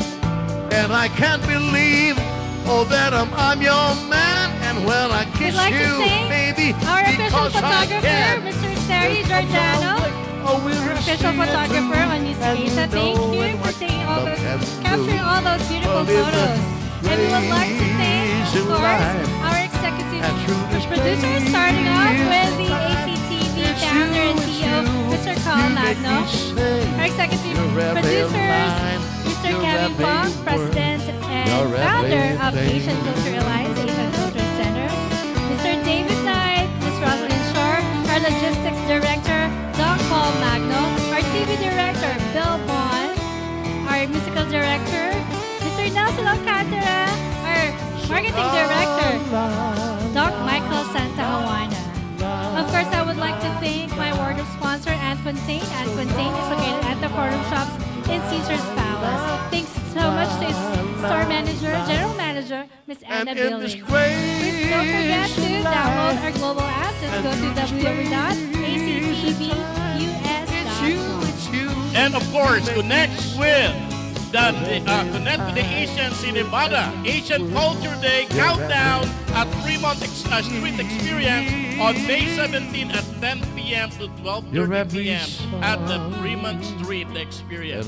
And I can't believe, oh, that I'm your man, and when I kiss We'd like you, to thank baby, our official because I photographer, can. Mr. Terry Giordano, Oh, we're our official photographer on News Pizza. Thank you for taking all those, capturing all those beautiful photos. And we would like to thank, of course, our executive producer, starting off with the ACTV founder and CEO, Mr. Carl Magno. Our executive producers, Mr. Kevin Fong, President and founder of Asian Culture Alliance, Asian Culture Center. Mr. David Knight, Ms. Rosalind Shore, our logistics director, Doc Paul Magno, our TV director, Bill Bond, our musical director, Mr. Nelson Alcantara, our marketing director, Doc Michael Santajuana. Of course, I would like to thank my wardrobe sponsor, Anne Fontaine. Anne Fontaine is located at the Forum Shops in Caesar's Palace. Thanks so much to his store manager, general manager, Miss Anna Billings. Please don't forget to download our global app. Just go to www.actvus.com. And of course, connect with the Asians in Nevada, Asian Culture Day Countdown at Fremont Street Experience on May 17 at 10 p.m. to 12:30 p.m. at the Fremont Street Experience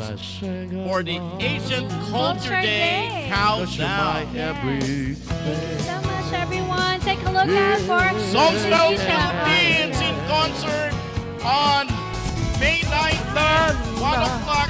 for the Asian Culture Day Countdown. Thank you so much, everyone. Take a look out for Soulstone Asia. Philippines in concert on May 9th, 1 o'clock